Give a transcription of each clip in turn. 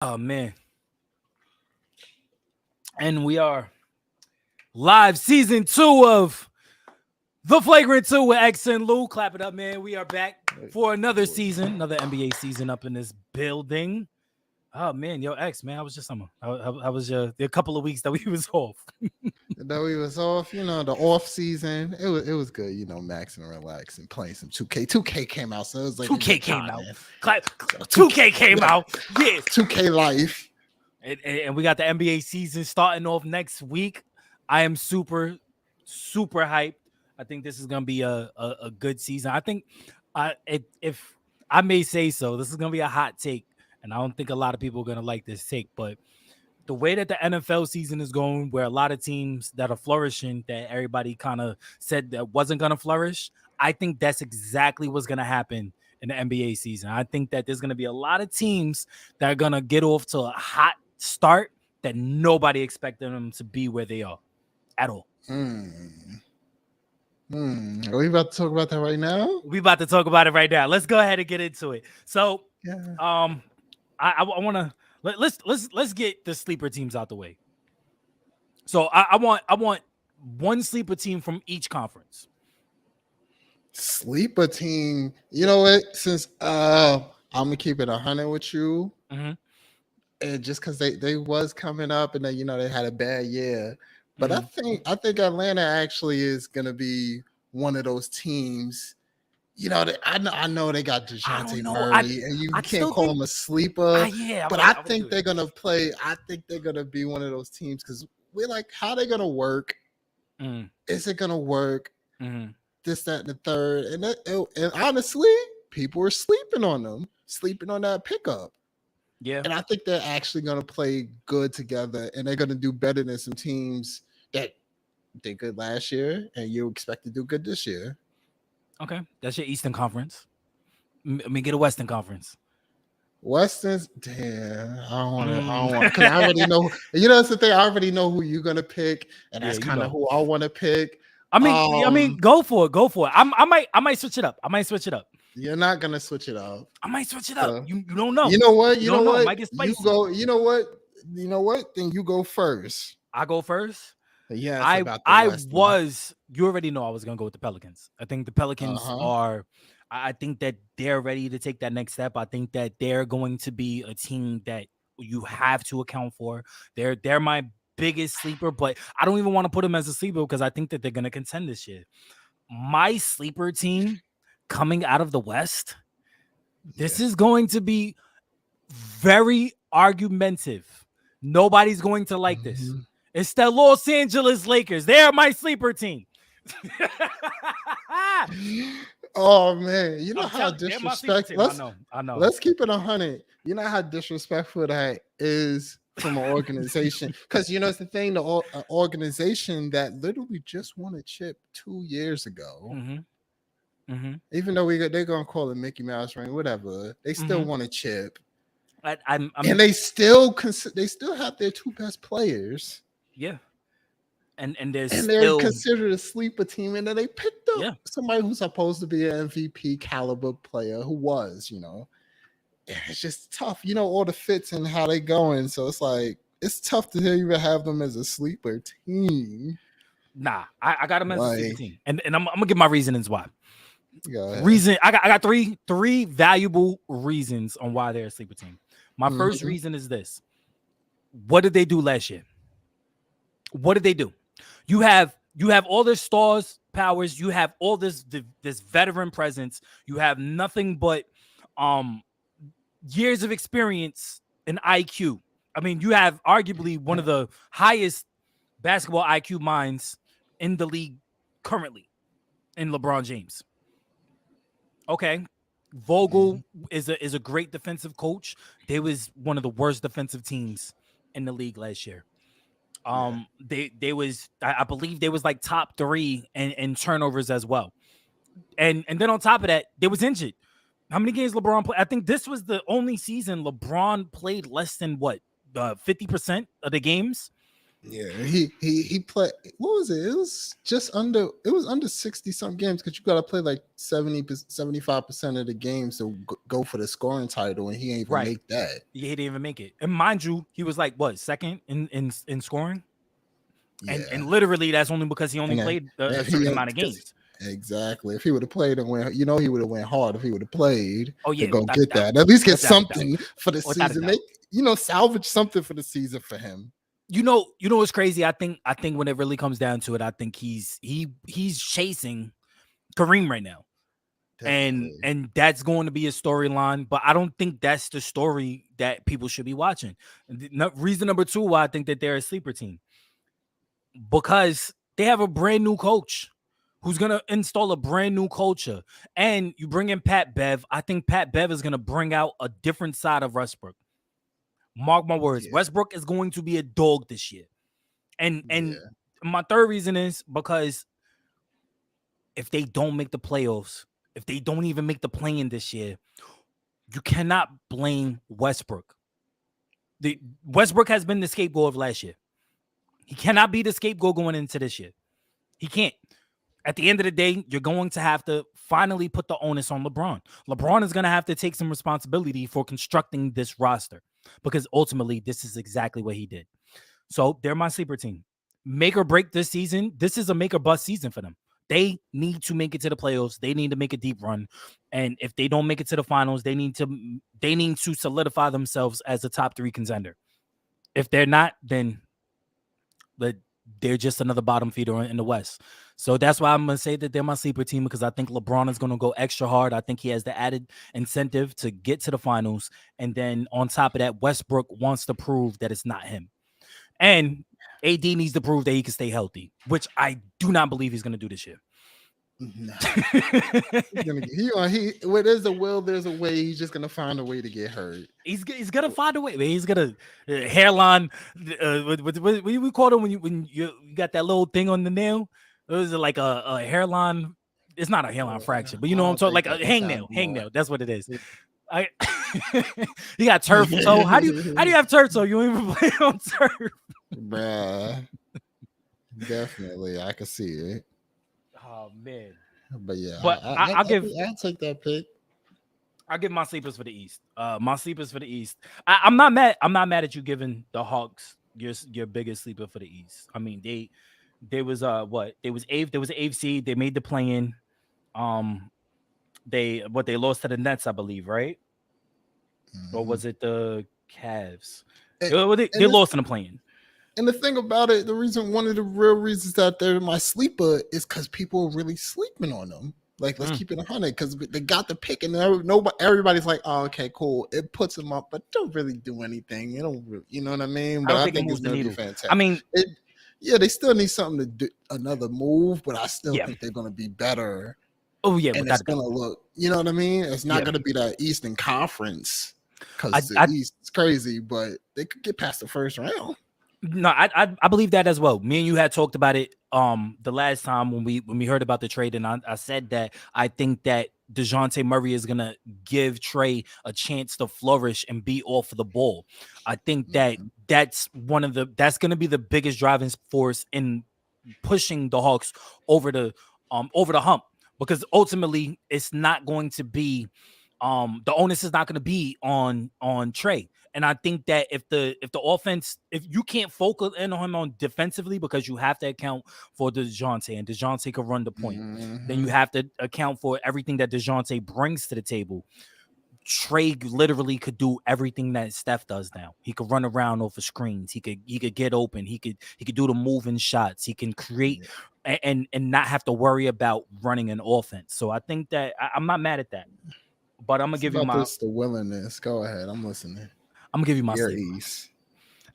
Oh man. And we are live season 2 of The Flagrant 2 with X and Lou. Clap it up, man. We are back for another season, another NBA season up in this building. Oh man, yo, X, man, I was just summer. I was a couple of weeks that we was off. Though he was off, the off season, it was good, maxing and relaxing, playing some 2K. 2K came out, so it was like 2K came out. So 2K came out. Yeah. 2K life. And we got the NBA season starting off next week. I am super hyped. I think this is gonna be a good season. I think if I may say so, this is gonna be a hot take, and I don't think a lot of people are gonna like this take. But the way that the NFL season is going, where a lot of teams that are flourishing, that everybody kind of said that wasn't gonna flourish, I think that's exactly what's gonna happen in the NBA season. I think that there's gonna be a lot of teams that are gonna get off to a hot start that nobody expected them to be where they are at all. Are we about to talk about that right now? We about to talk about it right now. Let's go ahead and get into it. So, Yeah. I want to let's get the sleeper teams out the way. So I want one sleeper team from each conference. Sleeper team. You know what? Since I'm gonna keep it 100 with you, and just because they was coming up and then they had a bad year, but I think Atlanta actually is gonna be one of those teams. I know they got DeJounte Murray, and you can't call him a sleeper. But I think they're gonna play. I think they're gonna be one of those teams because we're like, how they gonna work? Is it gonna work? This, that, and the third, and honestly, people are sleeping on them, sleeping on that pickup. Yeah, and I think they're actually gonna play good together, and they're gonna do better than some teams that did good last year, and you expect to do good this year. Okay, that's your Eastern Conference. Let me get a Western Conference. Western's damn. I don't want because I already know. That's the thing. I already know who you're gonna pick, and that's kind of who I want to pick. I mean, go for it. Go for it. I might switch it up. You're not gonna switch it up. I might switch it up. You don't know. You know what? You know what? Might get spicy. You go. You know what? You know what? Then you go first. I go first. Yeah, you already know I was gonna go with the Pelicans. I think the Pelicans are. I think that they're ready to take that next step. I think that they're going to be a team that you have to account for. They're my biggest sleeper, but I don't even want to put them as a sleeper because I think that they're gonna contend this year. My sleeper team coming out of the West, this is going to be very argumentative. Nobody's going to like this. It's the Los Angeles Lakers. They're my sleeper team. Oh man, you know how disrespectful. I know. Let's keep it 100. You know how disrespectful that is from an organization. Because it's the thing, the organization that literally just won a chip 2 years ago. Even though they're gonna call it Mickey Mouse ring, whatever, they still want a chip. And they still have their two best players. Yeah. And they're considered a sleeper team, and then they picked up somebody who's supposed to be an MVP caliber player who was, it's just tough, all the fits and how they going. So it's like it's tough to even have them as a sleeper team. Nah, I got them as a sleeper team, and I'm gonna give my reasonings why. Reason I got three valuable reasons on why they're a sleeper team. My first reason is this: what did they do last year? What did they do? You have all this stars powers. You have all this veteran presence. You have nothing but years of experience and IQ. I mean, you have arguably one of the highest basketball IQ minds in the league currently in LeBron James. Okay. Vogel is a great defensive coach. They was one of the worst defensive teams in the league last year. They was, I believe they was like top 3 in turnovers as well. And then on top of that, they was injured. How many games LeBron played? I think this was the only season LeBron played less than 50% of the games. Yeah, he played. What was it? It was just under. It was under 60 some games because you got to play like 75% of the games to go for the scoring title, and he ain't even make that. Yeah, he didn't even make it. And mind you, he was like what, second in scoring? Yeah, and literally that's only because he only played a certain amount of games. Exactly. If he would have played and went, he would have went hard. If he would have played, to go get that. At least get something for the season. Make salvage something for the season for him. You know what's crazy? I think when it really comes down to it, I think he's chasing Kareem right now. Definitely. And that's going to be a storyline, but I don't think that's the story that people should be watching. Reason number 2 why I think that they're a sleeper team, because they have a brand new coach who's going to install a brand new culture. And you bring in Pat Bev. I think Pat Bev is going to bring out a different side of Westbrook. Mark my words. Yeah. Westbrook is going to be a dog this year. And my third reason is because if they don't make the playoffs, if they don't even make the play-in this year, you cannot blame Westbrook. Westbrook has been the scapegoat of last year. He cannot be the scapegoat going into this year. He can't. At the end of the day, you're going to have to finally put the onus on LeBron. LeBron is going to have to take some responsibility for constructing this roster, because ultimately this is exactly what he did. So they're my sleeper team. Make or break this season. This is a make or bust season for them. They need to make it to the playoffs. They need to make a deep run. And if they don't make it to the finals, they need to solidify themselves as a top 3 contender. If they're not, then they're just another bottom feeder in the West. So that's why I'm going to say that they're my sleeper team, because I think LeBron is going to go extra hard. I think he has the added incentive to get to the finals. And then on top of that, Westbrook wants to prove that it's not him. And AD needs to prove that he can stay healthy, which I do not believe he's going to do this year. No. Where there's a will, there's a way. He's just going to find a way to get hurt. He's going to find a way. He's going to hairline. What we call it when you got that little thing on the nail? It was like a hairline. It's not a hairline fracture, but you know what I'm talking, like a hangnail. That's what it is. You got turf toe. How do you have turf toe? You don't even play on turf. Bruh. Definitely. I can see it. Oh man. But yeah. But I'll take that pick. I'll give my sleepers for the East. My sleepers for the East. I'm not mad. I'm not mad at you giving the Hawks your biggest sleeper for the East. I mean, there was an eighth seed. They made the play-in. They lost to the Nets, I believe, right? Mm-hmm. Or was it the Cavs? They lost in the play-in. And the thing about it, one of the real reasons that they're my sleeper is because people are really sleeping on them. Like, let's keep it 100, because they got the pick, and everybody's like, "Oh, okay, cool." It puts them up, but don't really do anything. You don't, really, you know what I mean? But I think it's gonna be fantastic. I mean, they still need something to do, another move, but I still think they're gonna be better. Oh yeah, and it's gonna look. You know what I mean? It's not gonna be that Eastern Conference, because the East is crazy, but they could get past the first round. No, I believe that as well. Me and you had talked about it the last time when we heard about the trade, and I said that I think that DeJounte Murray is gonna give Trey a chance to flourish and be off of the ball. I think that's gonna be the biggest driving force in pushing the Hawks over the hump, because ultimately it's not going to be the onus is not going to be on Trey. And I think that if the offense, if you can't focus in on him on defensively, because you have to account for DeJounte, and DeJounte could run the point, then you have to account for everything that DeJounte brings to the table. Trey literally could do everything that Steph does now. He could run around over screens. He could get open. He could do the moving shots. He can create and not have to worry about running an offense. So I think that I'm not mad at that. But I'm gonna give you the willingness. Go ahead, I'm listening. I'm gonna give you my sleeper.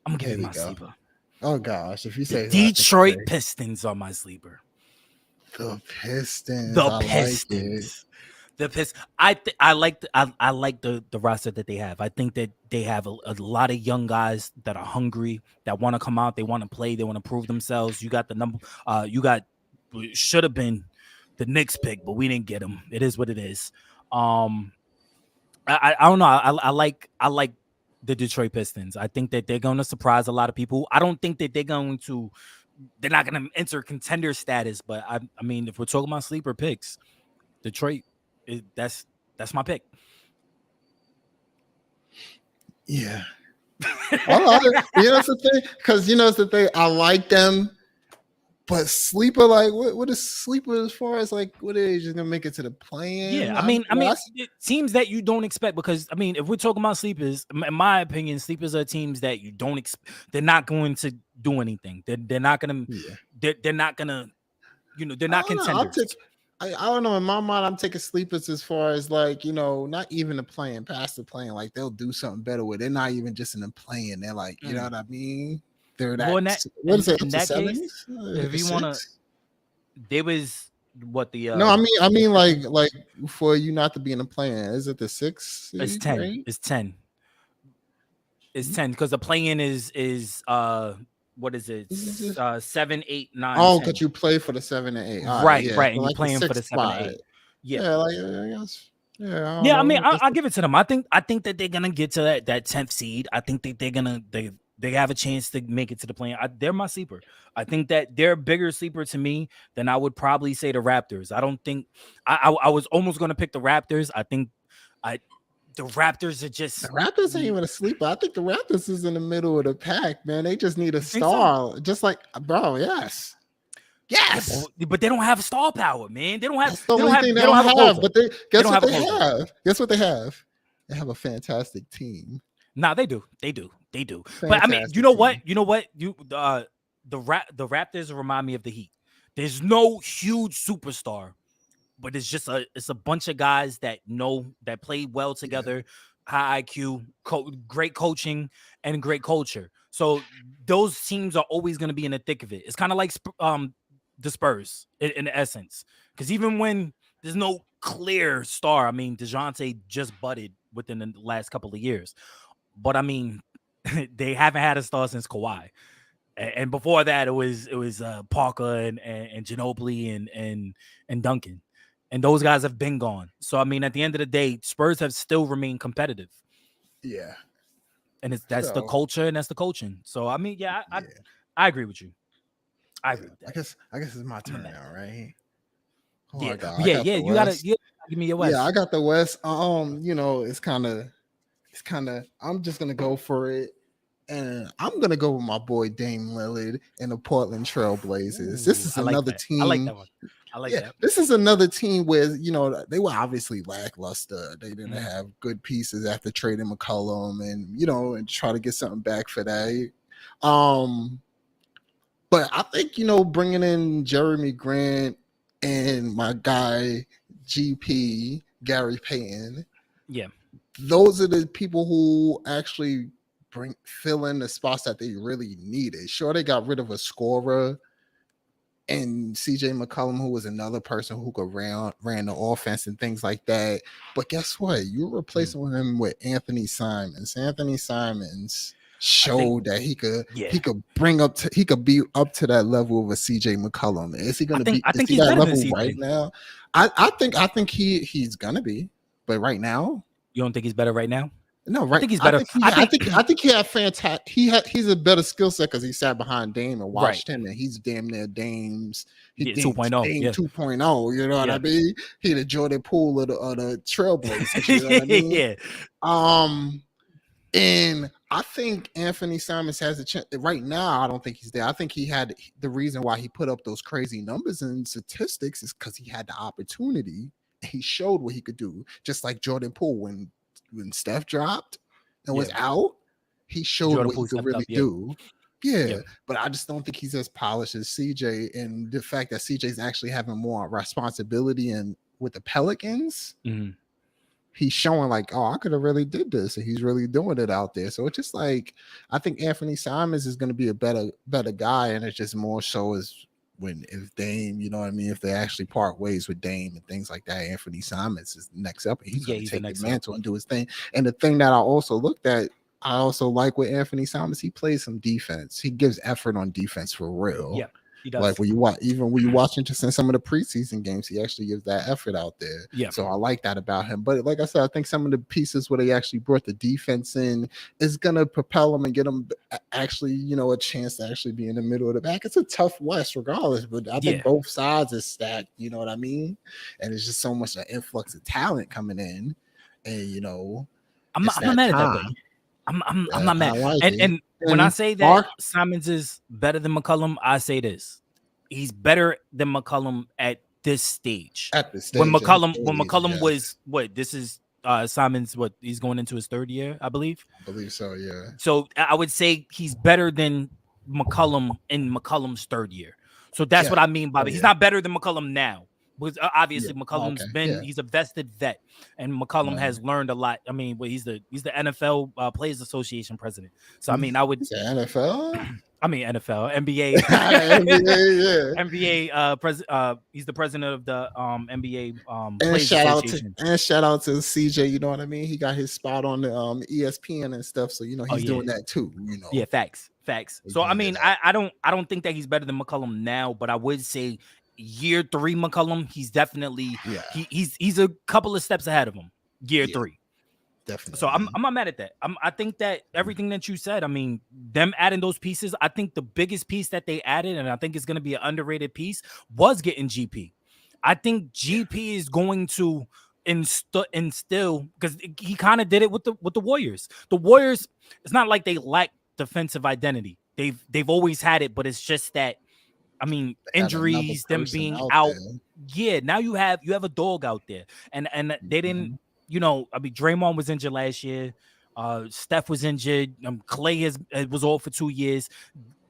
I'm gonna give you my sleeper. Oh gosh, if you say Detroit Pistons are my sleeper. The Pistons. The Pistons. The Pistons. I like the roster that they have. I think that they have a lot of young guys that are hungry, that want to come out, they want to play, they want to prove themselves. You got the number. Should have been the Knicks pick, but we didn't get him. It is what it is. I don't know. I like the Detroit Pistons. I think that they're going to surprise a lot of people. I don't think that they're not going to enter contender status, but I mean, if we're talking about sleeper picks, Detroit, that's my pick. Yeah. That's the thing, because it's the thing. I like them, but sleeper, like, what is sleeper as far as like what are they just gonna make it to the play-in? Yeah, I mean, it seems that you don't expect, because I mean, if we're talking about sleepers, in my opinion, sleepers are teams that you don't expect. They're not going to do anything. They're not gonna. Yeah. They're not gonna. They're not contenders. I don't know. In my mind, I'm taking sleepers as far as like, not even the playing, past the playing. Like they'll do something better with. They're not even just in the playing. They're like, you know what I mean? They're that. What is it? In that case, if you want to, there was what the. No, I mean, like for you not to be in the playing, is it the 6? It's 10. Right? It's 10. It's 10 because the play-in is what is it? 7, 8, 9. Oh, because you play for the 7 and 8. Right, yeah. Right. And you're playing for the 7 and 8. Yeah. I guess. Yeah, I mean, I'll give it to them. I think that they're gonna get to that 10th seed. I think that they're gonna they have a chance to make it to the play-in. They're my sleeper. I think that they're a bigger sleeper to me than I would probably say the Raptors. I don't think I was almost gonna pick the Raptors. I think the Raptors are just... The Raptors ain't even a sleeper. I think the Raptors is in the middle of the pack, man. They just need a star. So? Just like, bro, yes. Yes. Yeah, but they don't have star power, man. They don't have... That's the only thing they don't have. But guess what they have? Guess what they have? They have a fantastic team. Nah, they do. They do. Fantastic. But I mean, you know what? The Raptors remind me of the Heat. There's no huge superstar, but it's just a bunch of guys that play well together, high IQ, great coaching, and great culture. So those teams are always going to be in the thick of it. It's kind of like the Spurs in essence, because even when there's no clear star, I mean, DeJounte just budded within the last couple of years, but I mean, they haven't had a star since Kawhi. And before that, it was Parker and Ginobili and Duncan. And those guys have been gone. So, I mean, at the end of the day, Spurs have still remained competitive. Yeah. And that's the culture and that's the coaching. So, I mean, I agree with you. I agree with that. I guess it's my turn now, right? Oh my God. You gotta give me your West. Yeah, I got the West. It's kind of I'm just gonna go for it. And I'm going to go with my boy Dame Lillard and the Portland Trail Blazers. This is another team. I like that one. I like that. This is another team where, they were obviously lackluster. They didn't have good pieces after trading McCollum and try to get something back for that. But I think, bringing in Jeremy Grant and my guy GP, Gary Payton. Yeah. Those are the people who actually fill in the spots that they really needed. Sure, they got rid of a scorer and CJ McCollum, who was another person who could ran the offense and things like that. But guess what? You're replacing him with Anthony Simons. Anthony Simons showed that he could he could be up to that level of a CJ McCollum. Is he going to be? I think he's that level right now. I think he's gonna be, but right now, you don't think he's better right now? No, right. I think he's better. I think he had fantastic. He's a better skill set because he sat behind Dame and watched him, and he's damn near Dame's. 2.0. Dame 2.0. You know what I mean? He the Jordan Poole of the Trailblazers. You know what I mean? Yeah. And I think Anthony Simons has a chance. Right now, I don't think he's there. I think he had the reason why he put up those crazy numbers and statistics is because he had the opportunity. He showed what he could do, just like Jordan Poole when Steph dropped and was out, he showed Jordan what he could really do. Yeah, but I just don't think he's as polished as CJ. And the fact that CJ's actually having more responsibility and with the Pelicans, he's showing like, oh, I could have really did this, and he's really doing it out there. So it's just like, I think Anthony Simons is going to be a better guy, and it's just more so as if Dame, you know what I mean, if they actually part ways with Dame and things like that, Anthony Simons is next up. He's going to take the mantle and do his thing. And the thing that I also looked at, I also like with Anthony Simons, he plays some defense. He gives effort on defense for real. Yeah. He does. Like when you watch, even when you watching just in some of the preseason games, he actually gives that effort out there. Yeah. So I like that about him. But like I said, I think some of the pieces where they actually brought the defense in is gonna propel them and get them actually, a chance to actually be in the middle of the back. It's a tough West, regardless. But I think both sides is stacked. You know what I mean? And it's just so much an influx of talent coming in, and I'm not mad at that though. I'm not mad. Like and when I say that Simons is better than McCollum, I say this: he's better than McCollum at this stage. When McCollum was what? This is Simons. What, he's going into his third year, I believe. I believe so. Yeah. So I would say he's better than McCollum in McCollum's third year. So that's what I mean by it. He's not better than McCollum now. Because obviously McCollum's he's a vested vet, and McCollum has learned a lot. I mean, he's the NFL Players Association president. So I mean, I would say NFL. I mean NFL, NBA, NBA president. He's the president of the NBA Players Association. Shout out to CJ. You know what I mean? He got his spot on the ESPN and stuff. So he's doing that too. Yeah, facts. So I mean, I don't think that he's better than McCollum now, but I would say year 3 McCollum, he's definitely he's a couple of steps ahead of him. Year 3. Definitely. So I'm not mad at that. I think that everything that you said, I mean, them adding those pieces, I think the biggest piece that they added, and I think it's going to be an underrated piece, was getting GP. I think GP is going to instill, because he kind of did it with the Warriors. The Warriors, it's not like they lack defensive identity. They've always had it, but it's just that, I mean, injuries, them being out. Yeah, now you have a dog out there, and they didn't. I mean, Draymond was injured last year. Steph was injured. Clay was off for 2 years.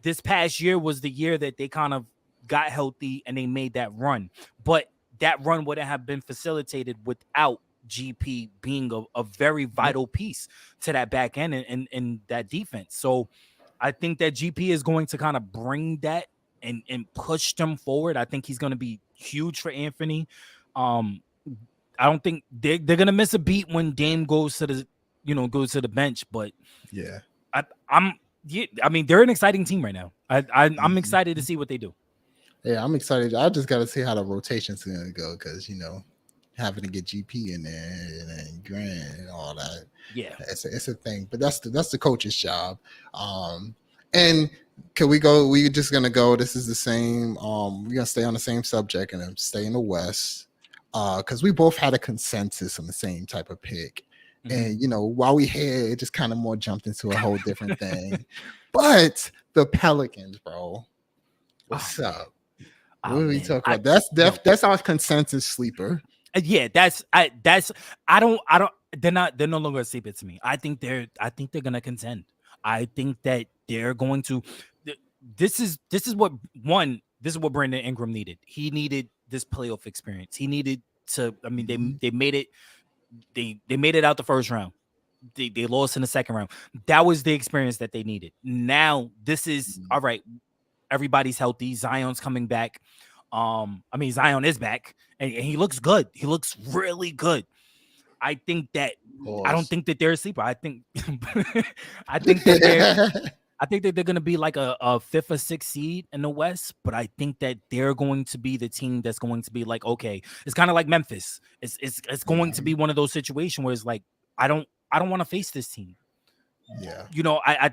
This past year was the year that they kind of got healthy and they made that run. But that run wouldn't have been facilitated without GP being a very vital piece to that back end and that defense. So I think that GP is going to kind of bring that and push them forward. I think he's going to be huge for Anthony. I don't think they're gonna miss a beat when Dame goes to the bench, but I mean, they're an exciting team right now. I'm excited to see what they do. Yeah, I'm excited. I just got to see how the rotation's gonna go, because having to get GP in there and Grant and all that. Yeah, it's a thing, but that's the coach's job. And can we go? We're just gonna go. This is the same. We're gonna stay on the same subject and stay in the West. Because we both had a consensus on the same type of pick. And, while we had, it just kind of more jumped into a whole different thing. But the Pelicans, bro, what's up? What are we talking about? That's our consensus sleeper. Yeah, I don't, they're no longer a sleeper to me. I think they're going to contend. I think that they're going to, this is what Brandon Ingram needed. He needed this playoff experience. He needed to, I mean, they made it, they made it out the first round. They lost in the second round. That was the experience that they needed. Now this is all right. Everybody's healthy. Zion's coming back. I mean, Zion is back and he looks good. He looks really good. I think that I don't think that they're a sleeper. I think that they're going to be like a 5th or 6th seed in the West, but I think that they're going to be the team that's going to be like, okay, it's kind of like Memphis. It's going to be one of those situations where it's like, I don't want to face this team. Yeah. I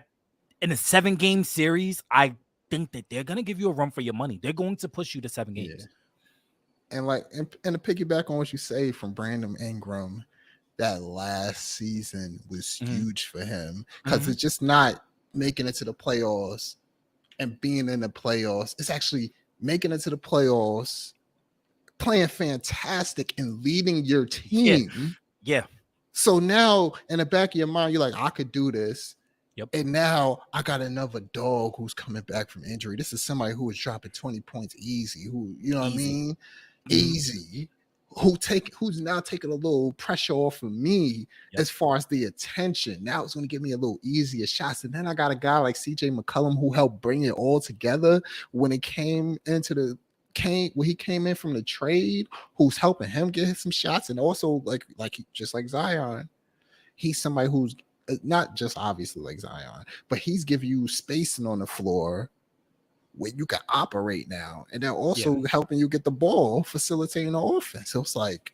in a 7-game series, I think that they're going to give you a run for your money. They're going to push you to 7 games. Yeah. And to piggyback on what you say from Brandon Ingram, that last season was huge for him, because it's just not making it to the playoffs and being in the playoffs. It's actually making it to the playoffs, playing fantastic and leading your team. Yeah. So now in the back of your mind, you're like, I could do this. Yep. And now I got another dog who's coming back from injury. This is somebody who was dropping 20 points easy, who, you know what I mean? Easy. Who's now taking a little pressure off of me as far as the attention. Now it's going to give me a little easier shots. And then I got a guy like CJ McCollum who helped bring it all together when it came in from the trade, who's helping him get some shots. And also just like Zion, he's somebody who's not just obviously like Zion, but he's giving you spacing on the floor where you can operate now, and they're Yeah. also helping you get the ball, facilitating the offense. So it's like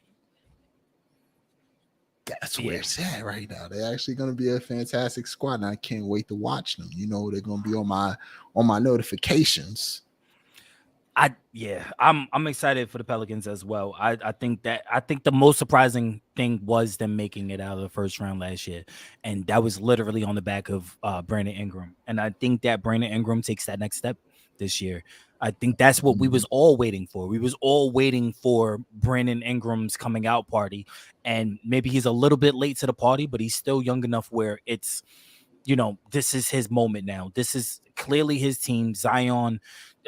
that's where Yeah. it's at right now. They're actually going to be a fantastic squad, and I can't wait to watch them. You know, they're going to be on my notifications. I'm excited for the Pelicans as well. I think the most surprising thing was them making it out of the first round last year, and that was literally on the back of Brandon Ingram. And I think that Brandon Ingram takes that next step this year. I think that's what we was all waiting for. We was all waiting for Brandon Ingram's coming out party, and maybe he's a little bit late to the party, but he's still young enough where it's, this is his moment now. This is clearly his team. Zion,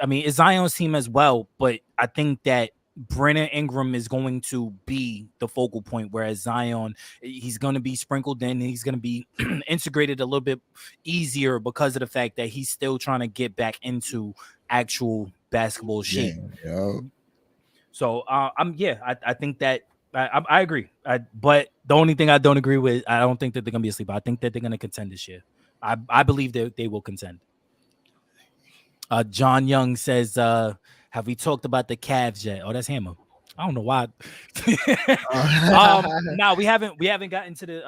I mean, it's Zion's team as well, but I think that Brandon Ingram is going to be the focal point, whereas Zion, he's going to be sprinkled in. He's going to be integrated a little bit easier because of the fact that he's still trying to get back into actual basketball shape. Yeah. So I think that I agree. But the only thing I don't agree with, I don't think that they're gonna be asleep. I think that they're gonna contend this year. I believe that they will contend. John Young says, have we talked about the Cavs yet? Oh, that's Hammer. I don't know why. No, we haven't gotten to the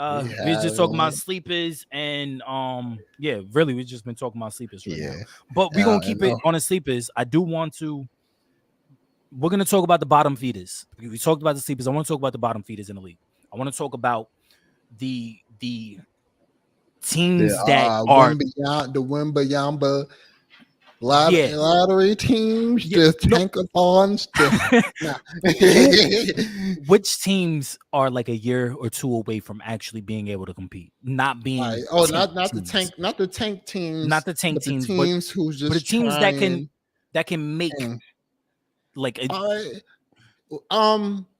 we're just talking about sleepers and really we've just been talking about sleepers right now. But we're gonna keep it on the sleepers. We're going to talk about the bottom feeders. We talked about the sleepers. I want to talk about the bottom feeders in the league. I want to talk about the teams that are the Wembayamba lottery teams, the tankathons. Which teams are like a year or two away from actually being able to compete? Not being not the tank teams, the tank teams, the teams who's just but the teams that can make like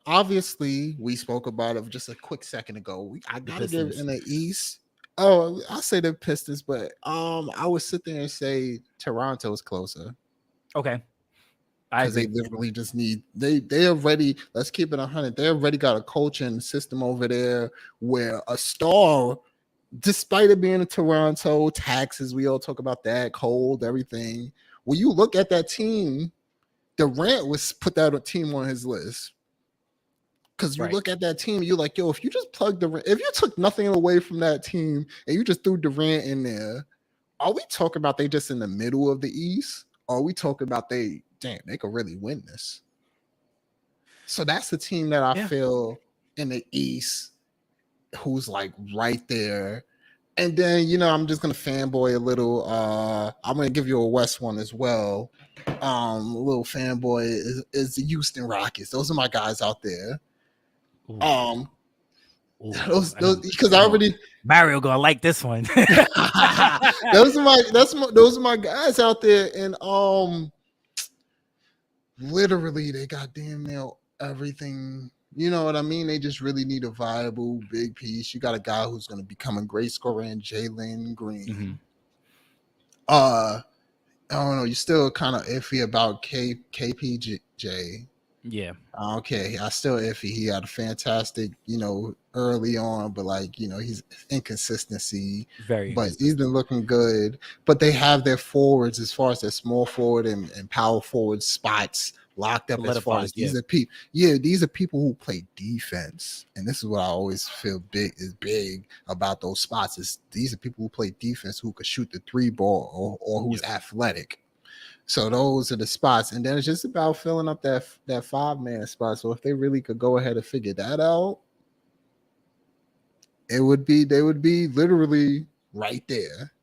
obviously we spoke about it just a quick second ago. I gotta give in the East. Oh, I'll say the Pistons, but I would sit there and say Toronto's closer. Okay. Because they literally just need they already, let's keep it 100. They already got a coaching system over there where a star, despite it being in Toronto, taxes, we all talk about that, cold, everything. When you look at that team, Durant was put that team on his list. Because you look at that team, you're like, yo, if you just plug Durant, if you took nothing away from that team and you just threw Durant in there, are we talking about they just in the middle of the East? Or are we talking about they could really win this? So that's the team that I feel in the East who's like right there. And then, I'm just going to fanboy a little. I'm going to give you a West one as well. A little fanboy is the Houston Rockets. Those are my guys out there. Those because I already Mario gonna like this one. those are my guys out there, and literally they got damn near everything. You know what I mean? They just really need a viable big piece. You got a guy who's going to become a great scorer in Jalen Green. I don't know. You're still kind of iffy about KPJ. Yeah. Okay. I still iffy. He had a fantastic, early on, but he's inconsistency. But he's been looking good. But they have their forwards as far as their small forward and power forward spots locked up as far as these are people. Yeah, these are people who play defense. And this is what I always feel big about those spots is these are people who play defense who could shoot the 3 ball or who's athletic. So those are the spots. And then it's just about filling up that 5-man spot. So if they really could go ahead and figure that out, they would be literally right there.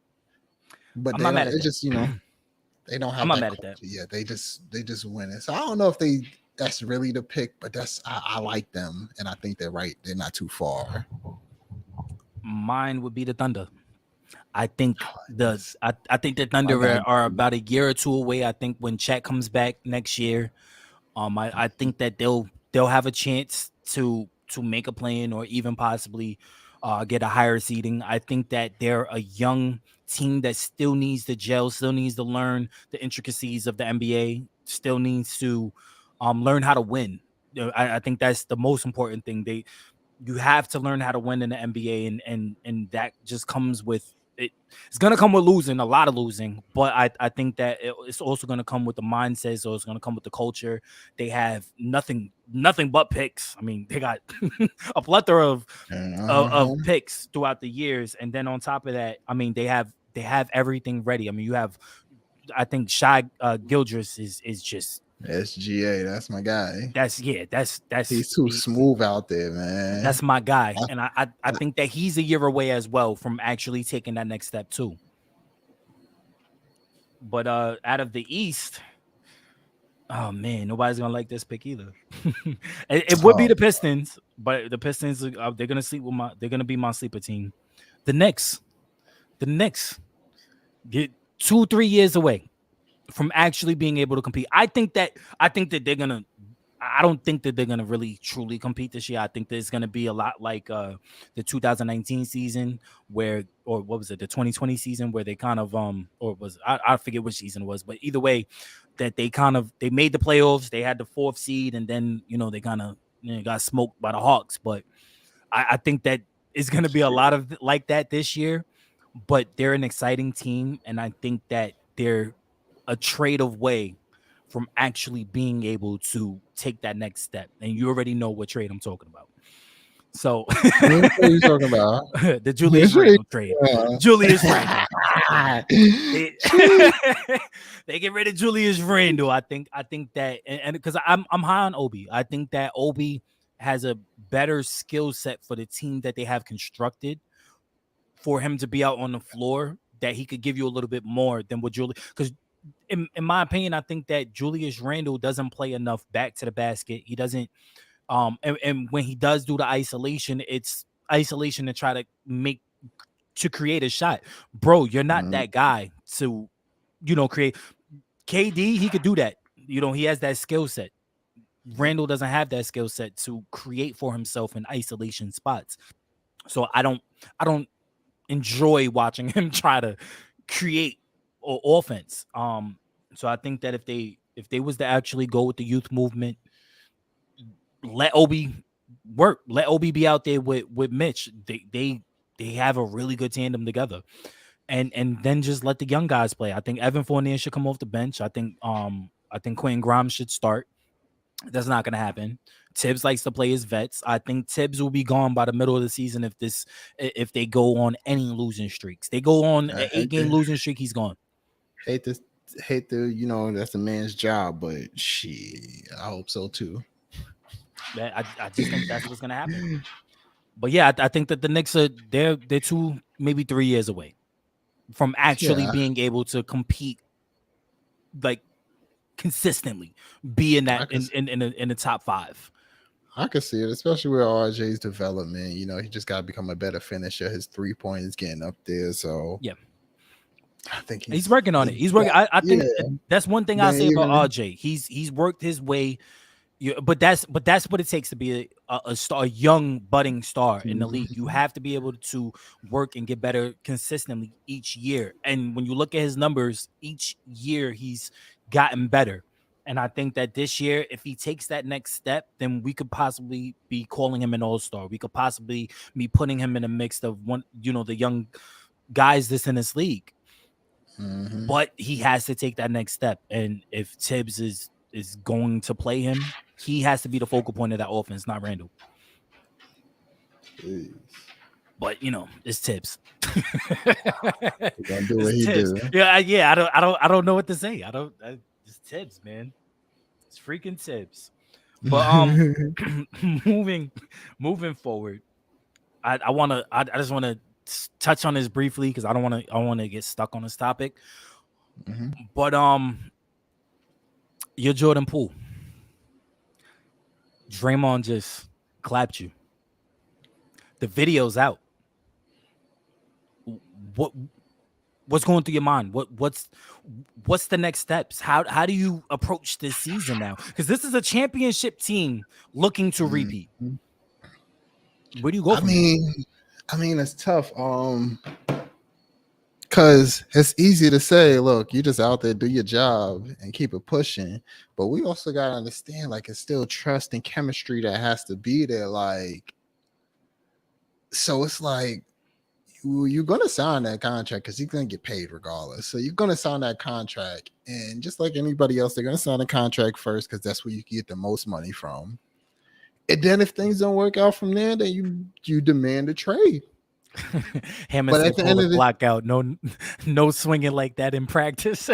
But I'm not mad at that. Just, they don't have. I'm not mad at that. Yeah, they just win it. So I don't know if that's really the pick, but I like them, and I think they're right. They're not too far. Mine would be the Thunder. I think the Thunder are about a year or two away. I think when Chet comes back next year, I think that they'll have a chance to make a play-in or even possibly get a higher seeding. I think that they're a young team that still needs to gel, still needs to learn the intricacies of the NBA, still needs to learn how to win. I think that's the most important thing. You have to learn how to win in the NBA, and that just comes with it's gonna come with losing, a lot of losing, but I think that it's also gonna come with the mindset, so it's gonna come with the culture. They have nothing but picks. I mean, they got a plethora of picks throughout the years, and then on top of that, I mean, they have everything ready. I mean, you have, I think Shai Gildress is just SGA. That's my guy. That's he's too smooth out there, man. That's my guy, and I think that he's a year away as well from actually taking that next step too. But out of the East, oh man, nobody's gonna like this pick either. it would be the Pistons, but the Pistons they're gonna sleep with they're gonna be my sleeper team. The Knicks get 2-3 years away from actually being able to compete. I think that they're gonna. I don't think that they're gonna really truly compete this year. I think that it's gonna be a lot like the 2019 season or what was it, the 2020 season where they kind of or was I forget which season it was, but either way, that they made the playoffs. They had the 4th seed, and then they kind of got smoked by the Hawks. But I think that it's gonna be a lot of like that this year. But they're an exciting team, and I think that they're a trade away from actually being able to take that next step. And you already know what trade I'm talking about. So what are you talking about? The Julius Randle trade. Julius Randle. They get rid of Julius Randle. I think that, and because I'm high on Obi. I think that Obi has a better skill set for the team that they have constructed for him to be out on the floor, that he could give you a little bit more than what Julius, because in my opinion, I think that Julius Randle doesn't play enough back to the basket. He doesn't, and when he does do the isolation, it's isolation to try to create a shot. Bro, you're not that guy to, create. KD, he could do that. He has that skill set. Randle doesn't have that skill set to create for himself in isolation spots. So I don't enjoy watching him try to create or offense. So I think that if they was to actually go with the youth movement, let Obi work, let Obi be out there with Mitch. They have a really good tandem together, and then just let the young guys play. I think Evan Fournier should come off the bench. I think Quentin Grimes should start. That's not going to happen. Tibbs likes to play his vets. I think Tibbs will be gone by the middle of the season if they go on any losing streaks. They go on an 8-game losing streak, he's gone. Hate to that's a man's job, but shit, I hope so too. I just think that's what's gonna happen. But yeah, I think that the Knicks they're 2, maybe 3 years away from actually being able to compete, like consistently, be in that in the top 5. I can see it, especially with RJ's development. He just got to become a better finisher. His 3-point is getting up there, so yeah. I think he's working on it. He's working. I think that's one thing I say about RJ. He's worked his way. But that's what it takes to be a young budding star in the league. You have to be able to work and get better consistently each year. And when you look at his numbers, each year he's gotten better. And I think that this year, if he takes that next step, then we could possibly be calling him an all-star. We could possibly be putting him in a mix of the young guys that's in this league. Mm-hmm. But he has to take that next step. And if Tibbs is going to play him, he has to be the focal point of that offense, not Randle. Jeez. But it's Tibbs. Gonna do what he do. Yeah. I don't know what to say. It's Tibbs, man. It's freaking Tibbs. But moving forward, I just want to touch on this briefly because I want to get stuck on this topic. Mm-hmm. But you're Jordan Poole. Draymond just clapped you. The video's out. What's going through your mind? What's the next steps? How do you approach this season now? Because this is a championship team looking to repeat. Where do you go from I mean, it's tough. Because it's easy to say, look, you just out there, do your job and keep it pushing. But we also got to understand, like, it's still trust and chemistry that has to be there. Like, so it's like you're gonna sign that contract because he's gonna get paid regardless. So you're gonna sign that contract, and just like anybody else, they're gonna sign a contract first because that's where you get the most money from. And then if things don't work out from there, then you demand a trade. Hammond said, "Pull the block out. No swinging like that in practice."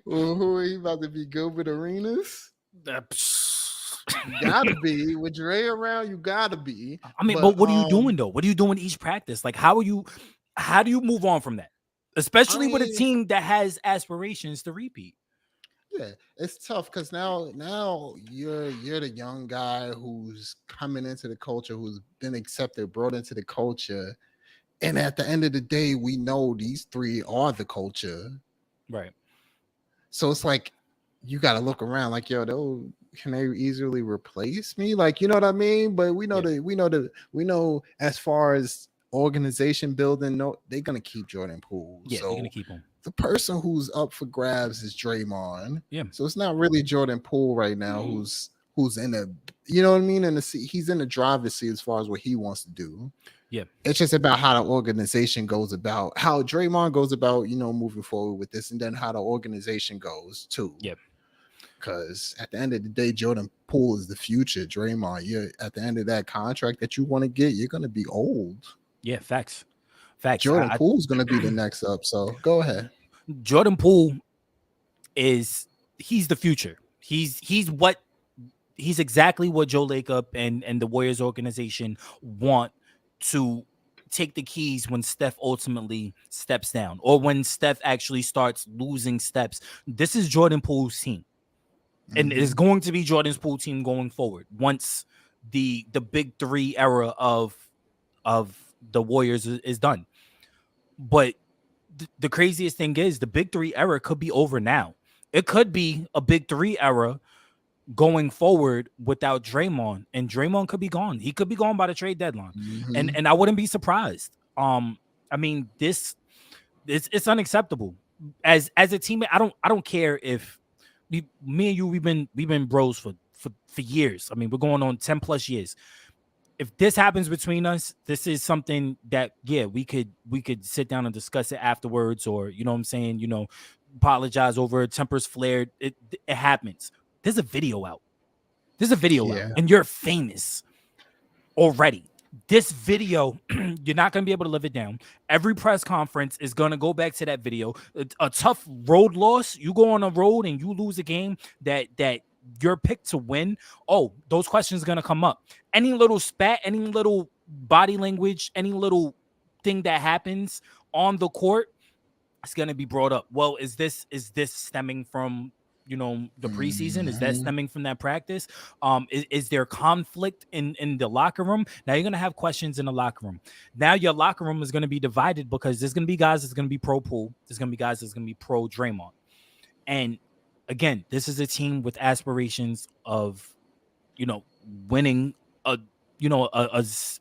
Well, who are you about to be? Gilbert Arenas? You gotta be with Dre around. You gotta be. I mean, but what are you doing though? What are you doing each practice? Like, how do you move on from that? Especially with a team that has aspirations to repeat. Yeah, it's tough because now you're the young guy who's coming into the culture, who's been accepted, brought into the culture, and at the end of the day, we know these three are the culture, right? So it's like you got to look around, like, yo, can they easily replace me? Like, you know what I mean? But we know as far as organization building, no, they're gonna keep Jordan Poole. Yeah, they're gonna keep him. The person who's up for grabs is Draymond. Yeah. So it's not really Jordan Poole right now who's in a, you know what I mean? He's in the driver's seat as far as what he wants to do. Yeah. It's just about how the organization goes about, how Draymond goes about, moving forward with this, and then how the organization goes too. Yeah. Because at the end of the day, Jordan Poole is the future. Draymond, you're at the end of that contract that you want to get, you're gonna be old. Yeah, facts. Jordan Poole's gonna be the next up. So go ahead. Jordan Poole he's the future. He's exactly what Joe Lacob and the Warriors organization want to take the keys when Steph ultimately steps down, or when Steph actually starts losing steps. This is Jordan Poole's team. And it is going to be Jordan Poole's team going forward once the big three era of the Warriors is done. But the craziest thing is the big three era could be over now. It could be a big three era going forward without Draymond, and Draymond could be gone. He could be gone by the trade deadline. And I wouldn't be surprised. I mean, it's unacceptable. As a teammate, I don't care if me and you, we've been bros for years. I mean, we're going on 10 plus years. If this happens between us, this is something that, yeah, we could sit down and discuss it afterwards, or, you know what I'm saying, apologize over tempers flared. It happens. There's a video out. And you're famous already. This video, you're not going to be able to live it down. Every press conference is going to go back to that video. A tough road loss. You go on a road and you lose a game that you're picked to win. Oh, those questions are going to come up. Any little spat, any little body language, any little thing that happens on the court, it's going to be brought up. Well, is this stemming from, the preseason? Is that stemming from that practice? Is there conflict in the locker room? Now you're going to have questions in the locker room. Now your locker room is going to be divided because there's going to be guys that's going to be pro Poole. There's going to be guys that's going to be pro Draymond. And again, this is a team with aspirations of, winning this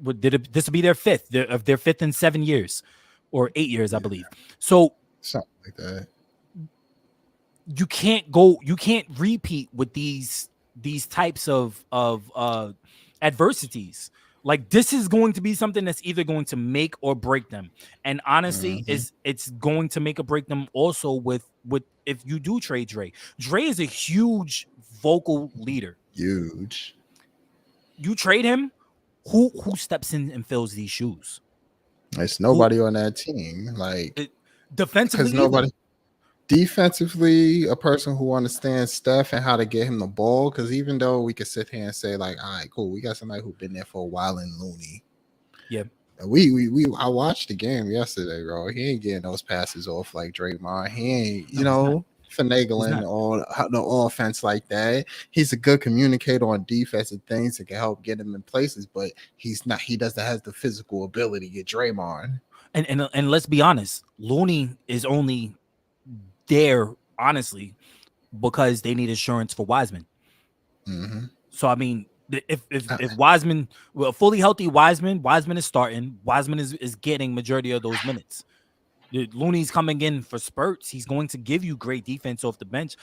will be their fifth in 7 years or 8 years, I believe. So something like that. You can't repeat with these types of adversities. Like, this is going to be something that's either going to make or break them. And honestly, it's going to make or break them also with if you do trade Dre. Dre is a huge vocal leader. Huge. You trade him, who steps in and fills these shoes? There's nobody on that team. Like, defensively, nobody. Defensively, a person who understands Steph and how to get him the ball. Because even though we could sit here and say, like, all right, cool, we got somebody who's been there for a while in Looney. Yeah. I watched the game yesterday, bro. He ain't getting those passes off like Draymond. He ain't, finagling all the offense like that. He's a good communicator on defensive things that can help get him in places, but he's not. He doesn't have the physical ability to get Draymond. And let's be honest, Looney is only there, honestly, because they need insurance for Wiseman. So I mean, if Wiseman, fully healthy Wiseman is starting. Wiseman is getting majority of those minutes. Looney's coming in for spurts. He's going to give you great defense off the bench,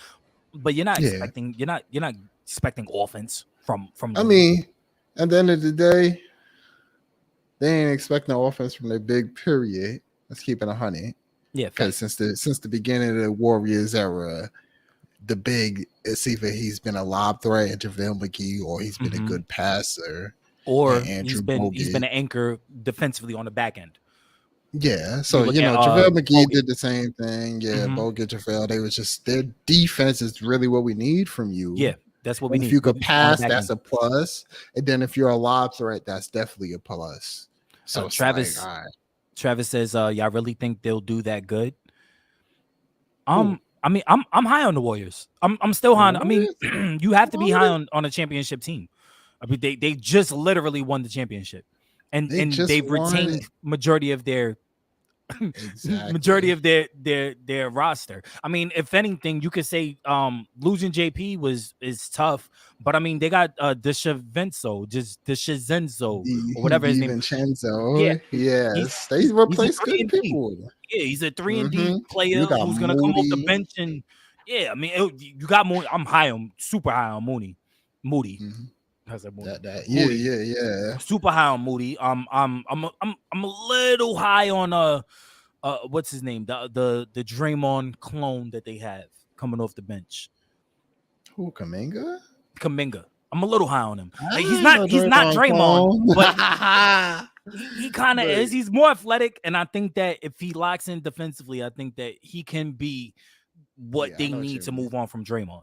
but you're not expecting offense from. I mean, at the end of the day, they ain't expecting no offense from their big. Period. Let's keep it 100. Yeah, because since the beginning of the Warriors era, the big it's either he's been a lob threat at JaVale McGee or he's been a good passer. Or and Andrew he's been an anchor defensively on the back end. Yeah, so JaVale McGee did the same thing. Yeah, Bogut, JaVale, they was just their defense is really what we need from you. Yeah, that's what we need. If you could pass, that's a plus. And then if you're a lob threat, that's definitely a plus. So Travis, like, all right. Travis says, y'all really think they'll do that good? I mean, I'm high on the Warriors. I'm still high. I mean, you have to be high on a championship team. I mean, they just literally won the championship, and they've retained majority of their majority of their roster. I mean, if anything, you could say losing JP is tough, but I mean they got DiVincenzo, or whatever his name. DiVincenzo. Yes, they replaced good people. Yeah, he's a 3-and-D player who's gonna come off the bench, and yeah, I mean you got Mooney. I'm super high on Moody. How's that Moody? Yeah. Super high on Moody. I'm a little high on what's his name? The Draymond clone that they have coming off the bench. Who, Kuminga? I'm a little high on him. Like, he's not Draymond, but he kind of is. He's more athletic, and I think that if he locks in defensively, I think that he can be what they need to move on from Draymond.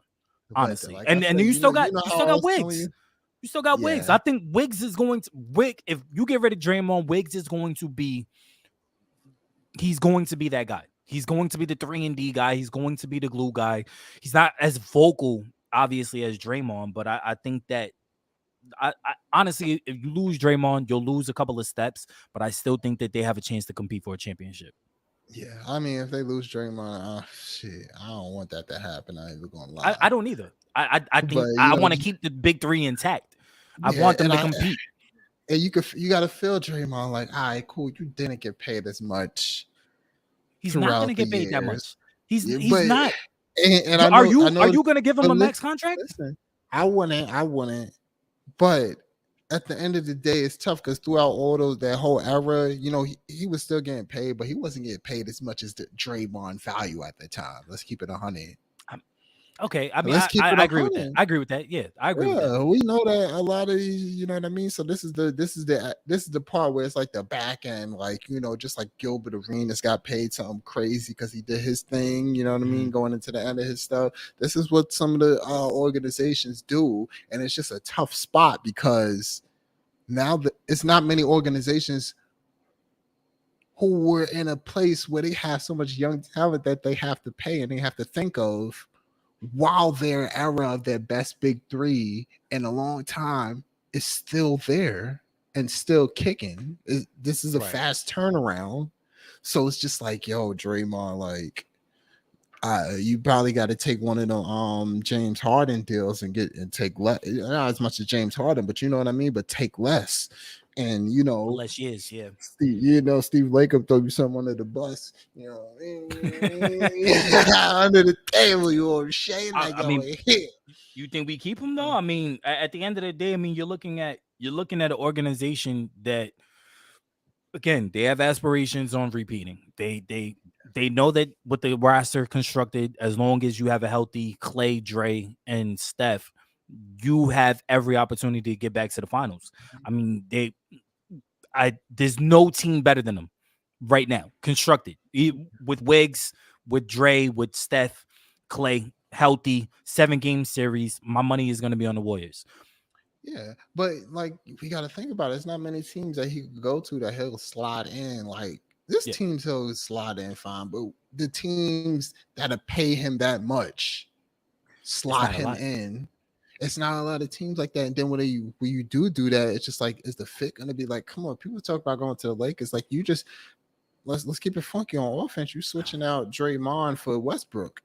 Honestly, like and you still got Wiggs. You still got Wiggs. I think Wiggs is going to if you get rid of Draymond, Wiggs is going to be. He's going to be that guy. He's going to be the 3-and-D guy. He's going to be the glue guy. He's not as vocal, obviously, as Draymond, but I think that I honestly, if you lose Draymond, you'll lose a couple of steps, but I still think that they have a chance to compete for a championship. Yeah, I mean, if they lose Draymond, shit, I don't want that to happen. I ain't even gonna lie. I don't either. I think I want to keep the big three intact. I want them to compete. And you got to feel Draymond like, all right, cool. You didn't get paid as much. He's not going to get paid that much. He's not. And are you going to give him a max contract? Listen, I wouldn't. But at the end of the day, it's tough because throughout all that whole era, he was still getting paid, but he wasn't getting paid as much as the Draymond value at the time. Let's keep it 100. Okay, I mean, I agree with that. I agree with that. Yeah, I agree with that. We know that a lot of these, you know what I mean? So this is the part where it's like the back end, like, just like Gilbert Arenas got paid something crazy because he did his thing, you know what I mean, going into the end of his stuff. This is what some of the organizations do, and it's just a tough spot because now it's not many organizations who were in a place where they have so much young talent that they have to pay and they have to think of while their era of their best big three in a long time is still there and still kicking. This is a fast turnaround. So it's just like, yo, Draymond, like, you probably got to take one of the James Harden deals and take less, not as much as James Harden, but you know what I mean, but take less. And less years, yeah. Steve Lacob throw you something under the bus, under the table, you all shade like you think we keep him though? I mean, at the end of the day, I mean, you're looking at an organization that, again, they have aspirations on repeating. They know that with the roster constructed, as long as you have a healthy Clay, Dre, and Steph, you have every opportunity to get back to the finals. I mean, there's no team better than them right now, constructed with Wiggs, with Dre, with Steph, Clay, healthy, 7-game series. My money is going to be on the Warriors. Yeah, but like we got to think about it. It's not many teams that he could go to that he'll slide in. Like this team, he'll slide in fine, but the teams that'll pay him that much slot him in. It's not a lot of teams like that. And then when you do that, it's just like, is the fit going to be like, come on, people talk about going to the Lakers. Like, you just, let's keep it funky on offense. You switching out Draymond for Westbrook.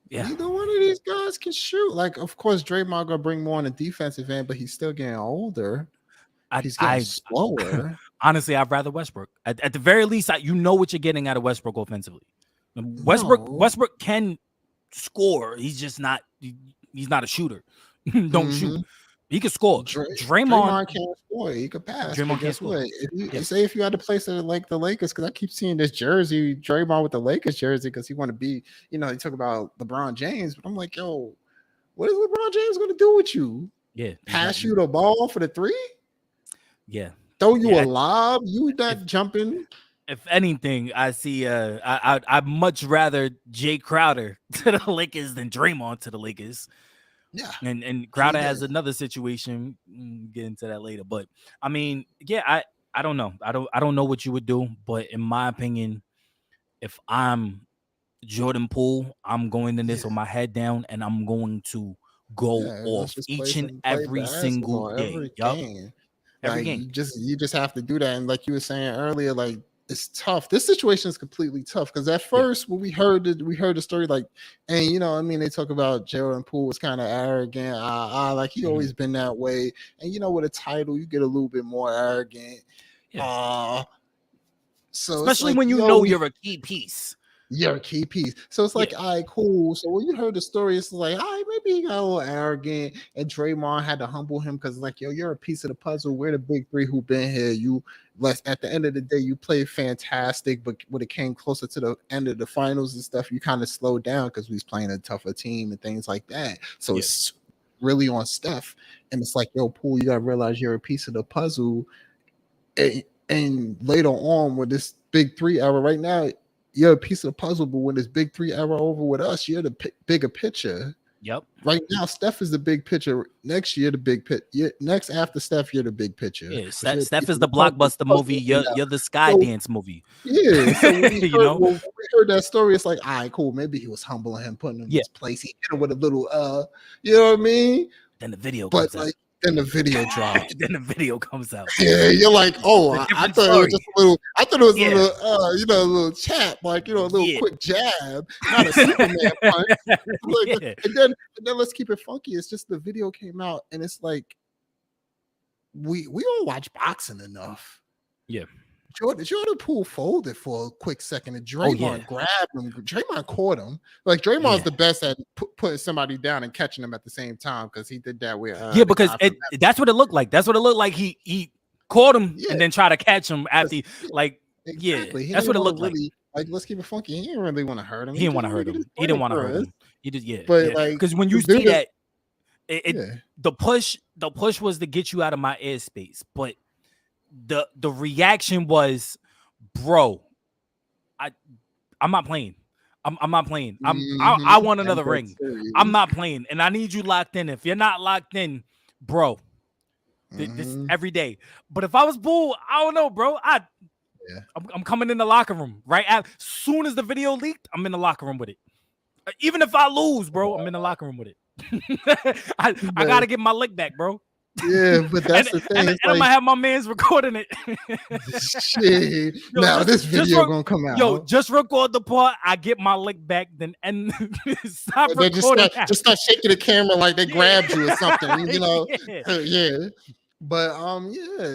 Yeah. Neither one of these guys can shoot. Like, of course, Draymond going to bring more on the defensive end, but he's still getting older. He's getting slower. Honestly, I'd rather Westbrook. At the very least, you know what you're getting out of Westbrook offensively. Westbrook can score. He's just not. He's not a shooter. Don't shoot. He could score. Draymond can't score. He could pass. Draymond But guess can't score. what? If you had to place it like the Lakers, because I keep seeing this jersey, Draymond with the Lakers jersey, because he want to be, he talk about LeBron James, but I'm like, yo, what is LeBron James going to do with you? Yeah. Pass you the ball for the three? Yeah. Throw you a lob? You not jumping? If anything, I see I'd much rather Jay Crowder to the Lakers than Draymond to the Lakers. Yeah. And Crowder has another situation. Get into that later. But I mean, yeah, I don't know. I don't know what you would do, but in my opinion, if I'm Jordan Poole, I'm going in this with my head down and I'm going to go off each and every single day. Every game. You just have to do that. And like you were saying earlier, like it's tough. This situation is completely tough because at first when we heard the story, like, and they talk about Jordan Poole was kind of arrogant. Like he always been that way. And with a title, you get a little bit more arrogant. Yeah. So especially when you're a key piece. You're a key piece. So it's like, all right, cool. So when you heard the story, it's like, all right, maybe he got a little arrogant, and Draymond had to humble him because, like, yo, you're a piece of the puzzle. We're the big three who been here. At the end of the day, you played fantastic, but when it came closer to the end of the finals and stuff, you kind of slowed down because we was playing a tougher team and things like that. So it's really on Steph. And it's like, yo, Poole, you got to realize you're a piece of the puzzle. And later on, with this big three era right now, you're a piece of the puzzle, but when this big three era over with us, you're the bigger picture. Yep. Right now, Steph is the big picture. Next year, the big picture. Next after Steph, you're the big picture. Yeah, Steph is the blockbuster movie. You're the Skydance movie. Yeah. So when we heard that story, it's like, all right, cool. Maybe he was humbling him, putting him in his place. He hit him with a little, you know what I mean? Then the video comes out. Then the video drops. Then the video comes out. Yeah, you're like, oh, I thought it was just a little. I thought it was a little, a little chat, like a little quick jab, not a Superman punch. And then let's keep it funky. It's just the video came out, and it's like we all watch boxing enough. Yeah. Jordan Poole folded for a quick second, and Draymond grabbed him. Draymond caught him. Like Draymond's the best at putting somebody down and catching them at the same time because he did that with because that's what it looked like. That's what it looked like. He caught him and then tried to catch him after that's what it looked like. Like, let's keep it funky. He didn't really want to hurt him. He didn't want to hurt him. He didn't want to hurt him. He just But like, because when you see that, the push was to get you out of my airspace, but the reaction was, bro, I'm not playing. I'm not playing. I want another ring. I'm not playing, and I need you locked in. If you're not locked in, bro, this every day. But if I was Poole, I don't know, bro. I'm coming in the locker room right as soon as the video leaked. I'm in the locker room with it. Even if I lose, bro, I'm in the locker room with it. I gotta get my lick back, bro. Yeah, but that's the thing. And I'm gonna have my man's recording it. Shit. Now this video gonna come out. Yo, just record the part. I get my lick back, then and stop recording. Just start shaking the camera like they grabbed you or something. Yeah. But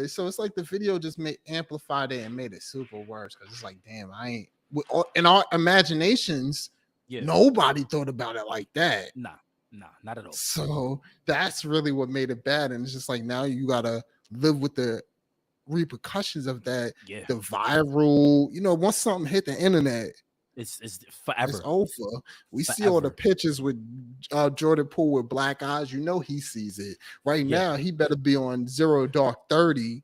so it's like the video just amplified it and made it super worse because it's like, damn, in our imaginations, nobody thought about it like that. Nah, not at all. So that's really what made it bad. And it's just like now you gotta live with the repercussions of that. Yeah. The viral, once something hit the internet, it's forever. It's over. We see all the pictures with Jordan Poole with black eyes. He sees it. Right now, he better be on 0 Dark 30.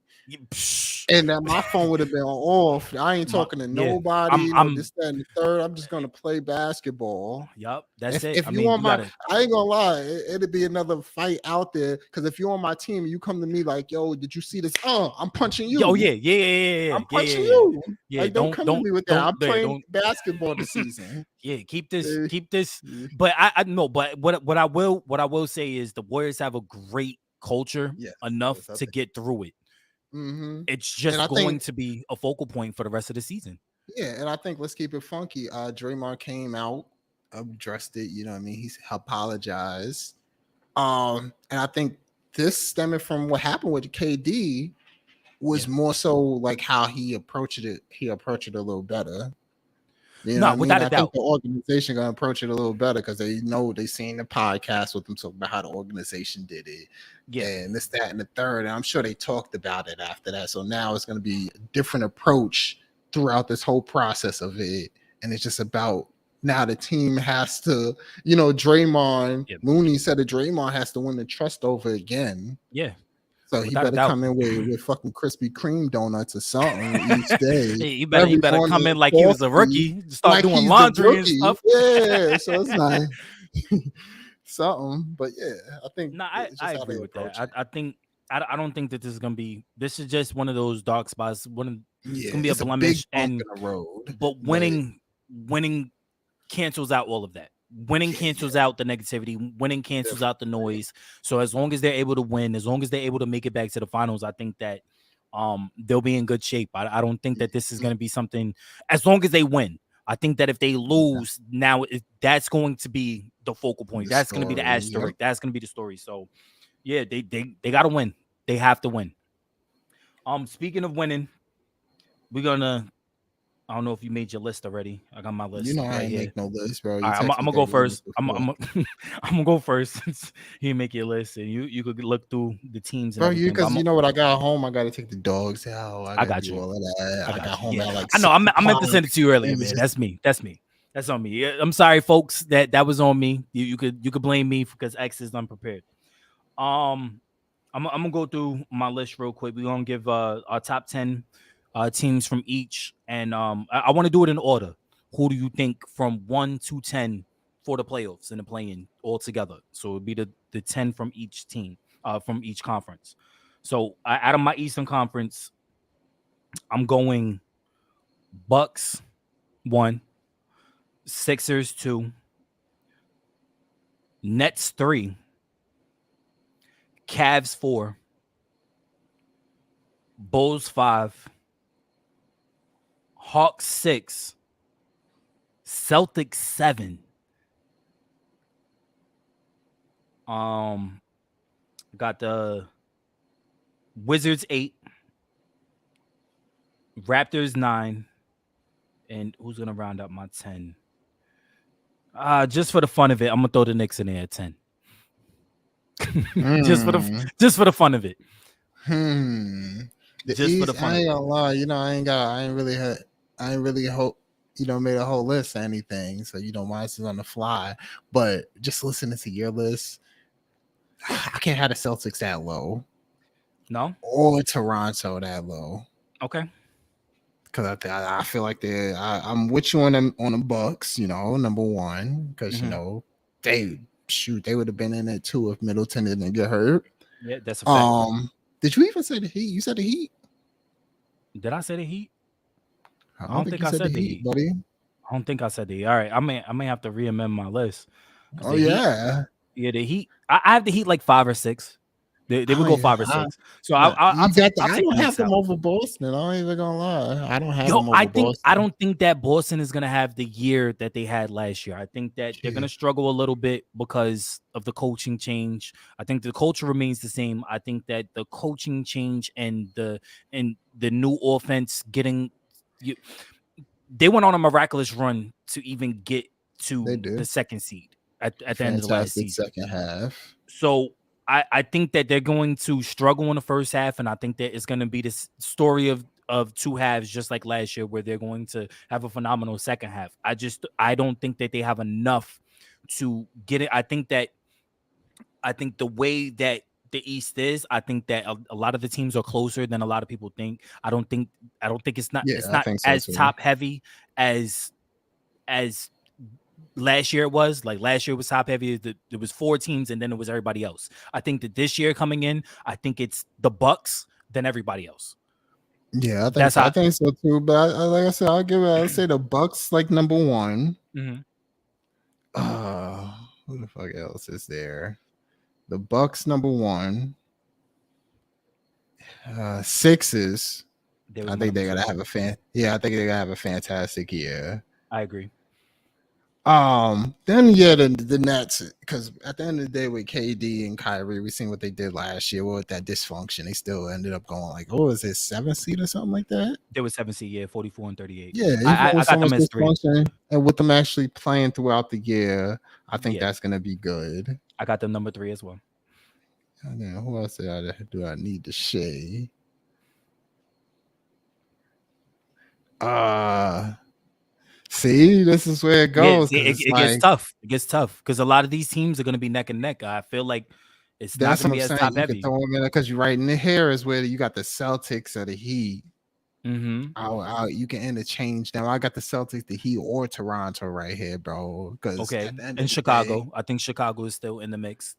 And that my phone would have been off. I ain't talking to nobody. I'm this, that, and the third. I'm just gonna play basketball. Yep, that's it. If you want I ain't gonna lie, it'd be another fight out there. Because if you're on my team, you come to me like, "Yo, did you see this? I'm punching you." Oh yeah. I'm punching you. Yeah, like, don't come to me with that. I'm playing basketball this season. Yeah, keep this. But I know. But what I will say is the Warriors have a great culture enough to get through it. Mm-hmm. It's just going to be a focal point for the rest of the season. Yeah, and I think let's keep it funky. Draymond came out, addressed it. You know what I mean? He apologized. And I think this stemming from what happened with KD was more so like how he approached it. He approached it a little better. You know what I mean? I think the organization gonna approach it a little better because they know they seen the podcast with them talking about how the organization did it. Yeah, and this, that, and the third. And I'm sure they talked about it after that. So now it's gonna be a different approach throughout this whole process of it. And it's just about now the team has to, you know, Draymond, Looney said that Draymond has to win the trust over again. Yeah. So he better come in with fucking Krispy Kreme donuts or something each day. He better come in like he was a rookie, start like doing laundry and stuff. Yeah, so it's not something, but yeah, I think. No, I agree with that. I think I don't think that this is gonna be. This is just one of those dark spots. It's gonna be a blemish and in the road. But winning cancels out all of that. Winning cancels out the negativity. Winning cancels out the noise. So as long as they're able to win, as long as they're able to make it back to the finals, I think that they'll be in good shape. I don't think that this is going to be something. As long as they win, I think that if they lose, now that's going to be the focal point. That's going to be the asterisk. Yep. That's going to be the story. So yeah, they got to win. They have to win. Speaking of winning, we're gonna. I don't know if you made your list already. I got my list. You know, I ain't make no list, bro. I'm gonna go first. I'm gonna go first since you make your list and you could look through the teams. Bro, because you know what I got home, I got to take the dogs out. I got you. All of that. I got home at like. I know. I meant to send it to you earlier, man. That's me. That's on me. I'm sorry, folks. That was on me. You could blame me because X is unprepared. I'm gonna go through my list real quick. We're gonna give our top 10 teams from each, and I want to do it in order. Who do you think from 1 to 10 for the playoffs and the play-in all together? So it would be the 10 from each team, from each conference. So out of my Eastern Conference, I'm going Bucks 1, Sixers 2, Nets 3, Cavs 4, Bulls 5, Hawks 6, Celtics 7. Got the Wizards 8, Raptors 9, and who's gonna round up my 10? Just for the fun of it, I'm gonna throw the Knicks in there at 10. just for the fun of it. Just for the fun. I ain't gonna lie, you know, I ain't really hope, you know, made a whole list or anything. So, you know, mine's is on the fly. But just listening to your list, I can't have the Celtics that low. No? Or Toronto that low. Okay. Because I feel like I'm with you on the Bucks, you know, number 1. Because, you know, they would have been in it too if Middleton didn't get hurt. Yeah, that's a fact. Did you even say the Heat? You said the Heat? Did I say the Heat? I don't think I said the Heat, buddy. I don't think I said the Heat. All right, I may have to re-amend my list. Oh yeah, the Heat. I have the Heat like 5 or 6. They would go 5 or 6. So I don't have them over Boston. I'm even gonna lie. I don't have them over Boston. I don't think that Boston is gonna have the year that they had last year. I think that they're gonna struggle a little bit because of the coaching change. I think the culture remains the same. I think that the coaching change and the new offense getting you. They went on a miraculous run to even get to the second seed at the end of the last season. Second half. So I think that they're going to struggle in the first half, and I think that it's going to be this story of 2 halves, just like last year, where they're going to have a phenomenal second half. I don't think that they have enough to get it. I think the way that the East is, I think that a lot of the teams are closer than a lot of people think. I don't think it's not as top heavy as last year it was. Like last year was top heavy. There was 4 teams and then it was everybody else. I think that this year coming in, I think it's the Bucks then everybody else. Yeah, I think so too. But like I said, I'll say the Bucks like number 1. Mm-hmm. Who the fuck else is there? The Bucks number 1. Sixers. I think they're gonna have a fantastic year. I agree. Then yeah, the Nets, because at the end of the day with KD and Kyrie, we seen what they did last year with that dysfunction. They still ended up going like, oh, is it 7 seed or something like that? There was 7 seed, yeah, 44 and 38. Yeah, even I with so got much them as 3. dysfunction and with them actually playing throughout the year, I think Yeah. that's gonna be good. I got them number 3 as well. And then who else do I need to shade? See, this is where it goes. Yeah, it gets tough. It gets tough because a lot of these teams are going to be neck and neck. I feel like it's not going to be as top heavy. You can throw them in because you're right in the hair is where you got the Celtics or the Heat. Mm-hmm. You can interchange them. I got the Celtics, the Heat, or Toronto right here, bro. Okay, and Chicago. I think Chicago is still in the mix.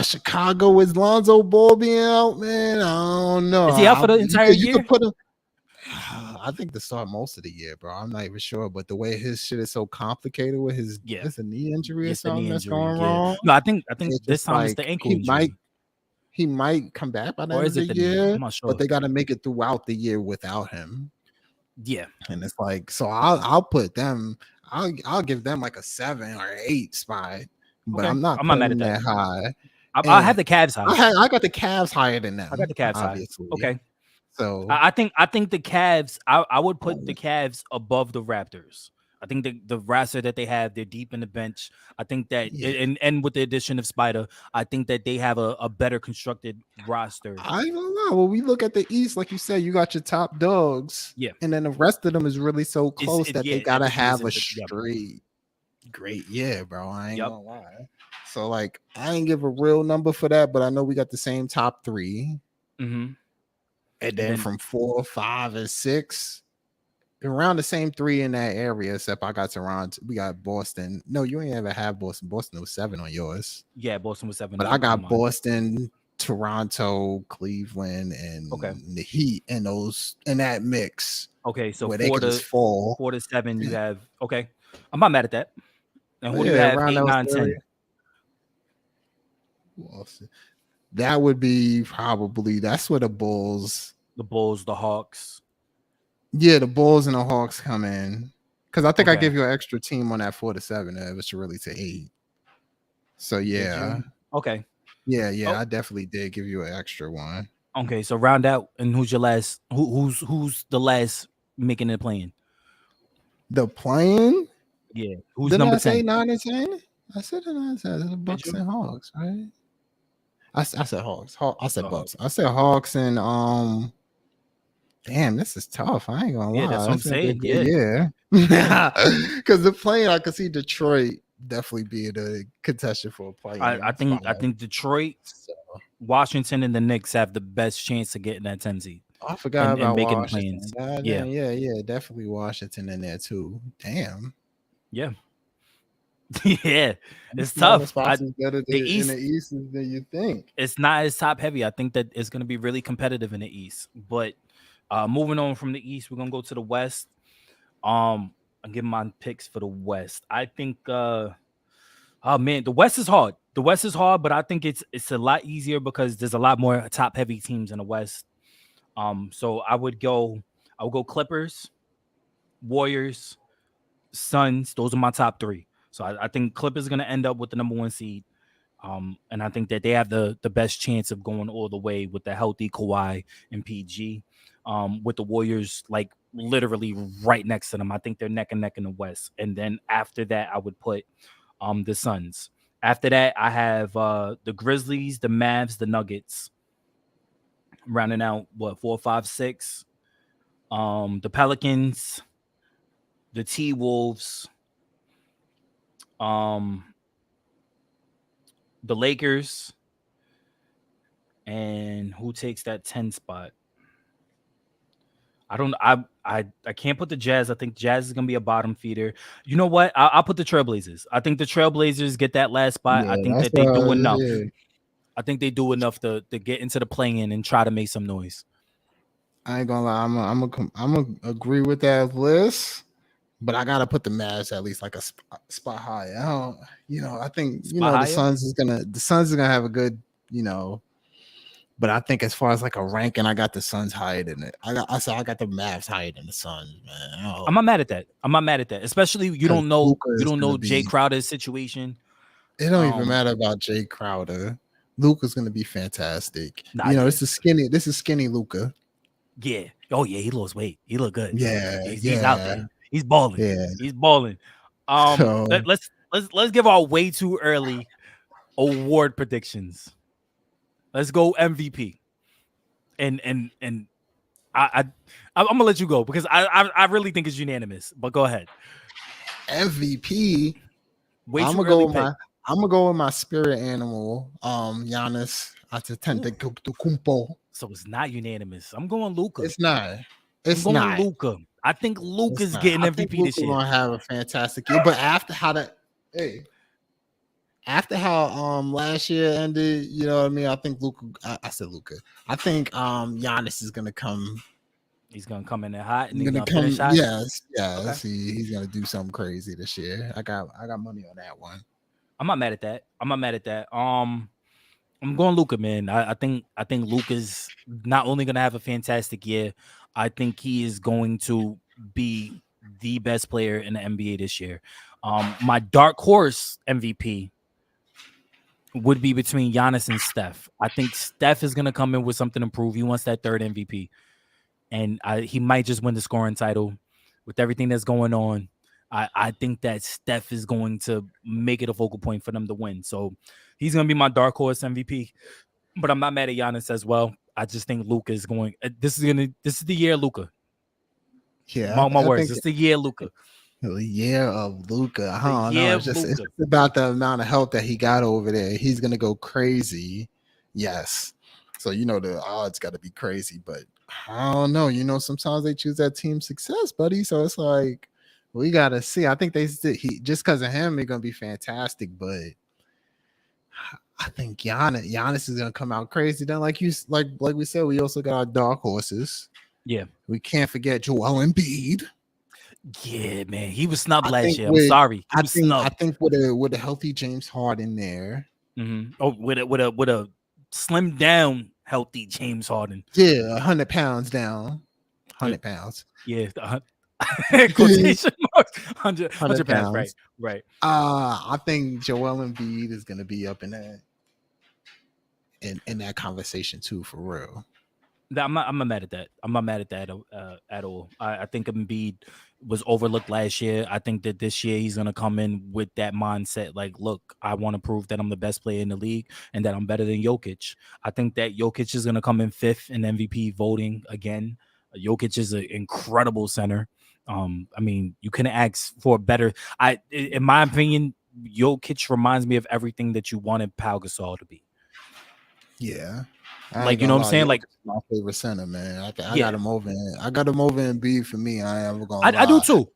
Chicago with Lonzo Ball being out, man. I don't know. Is he out for the entire year? You could put him. I think to start most of the year, bro. I'm not even sure, but the way his shit is so complicated with his it's a knee injury or something that's going wrong. No, I think this time it's the ankle injury. He might come back by the end of the year, I'm not sure. but they got to make it throughout the year without him. Yeah, and it's like, so I'll put them. I'll give them like a 7 or 8 spot, but I'm not mad at that high. I have the Cavs high. I got the Cavs higher than them. I got the Cavs obviously. High. Okay. So I think the Cavs. I would put the Cavs above the Raptors. I think the roster that they have, they're deep in the bench. I think that, and with the addition of Spider, I think that they have a better constructed roster. I don't know. When we look at the East, like you said, you got your top dogs, and then the rest of them is really so close that they gotta have a straight great year, bro. I ain't gonna lie. So like, I ain't give a real number for that, but I know we got the same top 3. Mm-hmm. And then from 4, 5, and 6, around the same 3 in that area, except I got Toronto. We got Boston. No, you ain't ever have Boston. Boston was 7 on yours. Yeah, Boston was 7. But I got Boston, Toronto, Cleveland, and the Heat in that mix. Okay, so where 4 to 7, you have. Okay, I'm not mad at that. And who do you have? 8, 9, 10. That would be probably that's where the Bulls, the Hawks. Yeah, the Bulls and the Hawks come in because I think I give you an extra team on that 4 to 7. It was really to 8. So yeah, okay, yeah, I definitely did give you an extra one. Okay, so round out, and who's your last? Who's the last making the play-in? The play-in? Yeah, who's Didn't number I say 10? 9 and 10? I said 9 and 10. The Bucks and Hawks, right? I said Hawks. I said Bucks. I said Hawks and Damn, this is tough. I ain't gonna lie. Yeah, that's what I'm saying. Yeah, because the play-in, I could see Detroit definitely being a contestant for a play-in. I think Detroit, Washington, and the Knicks have the best chance of getting that 10 seed. I forgot about Washington. Yeah, definitely Washington in there too. Damn. Yeah. Yeah, it's tough. The East is than you think. It's not as top heavy. I think that it's going to be really competitive in the East. But moving on from the East, we're gonna go to the West. I'm giving my picks for the West. I think oh man, the West is hard. The West is hard, but I think it's a lot easier because there's a lot more top heavy teams in the West. So I would go Clippers, Warriors, Suns. Those are my top 3. So I think Clippers are going to end up with the number 1 seed. And I think that they have the best chance of going all the way with the healthy Kawhi and PG. With the Warriors, like literally right next to them. I think they're neck and neck in the West. And then after that, I would put the Suns. After that, I have the Grizzlies, the Mavs, the Nuggets. Rounding out, 4, 5, 6. The Pelicans, the T-Wolves, the Lakers, and who takes that 10 spot? I can't put the Jazz. I think Jazz is gonna be a bottom feeder. You know what? I'll put the Trailblazers. I think the Trailblazers get that last spot. I think that they do enough. Yeah. I think they do enough to get into the play-in and try to make some noise. I ain't gonna lie. I'm gonna agree with that list, but I gotta put the Mavs at least like a spot high. I think the Suns is gonna have a good But I think as far as like a ranking, I got the Suns higher than it. I got the Mavs higher than the Suns, man. I'm not mad at that. Especially you don't know Jay be, Crowder's situation. It don't even matter about Jay Crowder. Luka's gonna be fantastic. Nah, this is skinny Luka. Yeah. Oh yeah, he lost weight. He look good. Yeah, he's out there. He's balling. Yeah, he's balling. Let's give our way too early award predictions. Let's go MVP. And I'm gonna let you go because I really think it's unanimous. But go ahead. MVP. I'm gonna go with my spirit animal, Giannis Antetokounmpo. So it's not unanimous. I'm going Luka. It's not. It's not Luka. I think Luka's getting MVP this year. Gonna have a fantastic year, but after how last year ended, you know what I mean? I think Luka. I said Luka. I think Giannis is gonna come. He's gonna come in there hot and he's gonna come. Yes. Okay. He's gonna do something crazy this year. I got money on that one. I'm not mad at that. I'm going Luka, man. I think Luka's not only gonna have a fantastic year. I think he is going to be the best player in the NBA this year. My dark horse MVP would be between Giannis and Steph. I think Steph is gonna come in with something to prove. He wants that third MVP. And he might just win the scoring title with everything that's going on. I think that Steph is going to make it a focal point for them to win. So he's going to be my dark horse MVP. But I'm not mad at Giannis as well. I just think Luka is going. This is the year Luka. Yeah, mark my words. It's the year Luka. The year of Luka. I don't know. It's just about the amount of help that he got over there. He's going to go crazy. Yes. So the odds got to be crazy, but I don't know. Sometimes they choose that team success, buddy. So it's like we gotta see. I think he just because of him, it's gonna be fantastic. But I think Giannis is gonna come out crazy. Then, like we said, we also got our dark horses. Yeah, we can't forget Joel Embiid. Yeah, man, he was snubbed last year. I'm sorry. I think with a healthy James Harden there. Mm-hmm. Oh, with a slimmed down healthy James Harden. Yeah, 100 pounds down. 100 pounds. Yeah. Quotation marks. 100 pounds. Right. I think Joel Embiid is going to be up in that conversation too, for real. I'm not mad at that. I'm not mad at that at all. I think Embiid was overlooked last year. I think that this year he's gonna come in with that mindset. Like, look, I want to prove that I'm the best player in the league and that I'm better than Jokic. I think that Jokic is gonna come in fifth in MVP voting again. Jokic is an incredible center. I mean, you couldn't ask for a better. In my opinion, Jokic reminds me of everything that you wanted Pau Gasol to be. Yeah. Like, you know what I'm saying? Like, my favorite center, man. I got him over. I got him over Embiid for me. I do too.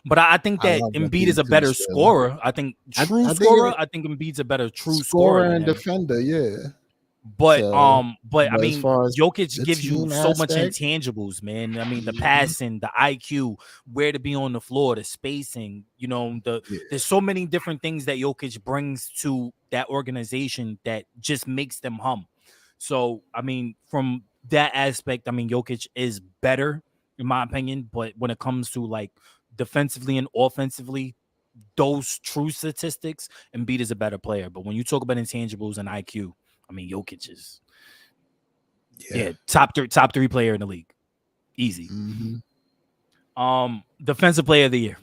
But I think that Embiid is a better scorer. I think I think Embiid's a better true scorer and defender. Yeah. But I mean, Jokic gives you so much intangibles, man. I mean, the passing, the IQ, where to be on the floor, the spacing. There's so many different things that Jokic brings to that organization that just makes them hum. So, I mean, from that aspect, I mean, Jokic is better, in my opinion. But when it comes to, like, defensively and offensively, those true statistics, Embiid is a better player. But when you talk about intangibles and IQ, I mean, Jokic is top three player in the league. Easy. Mm-hmm. Defensive player of the year.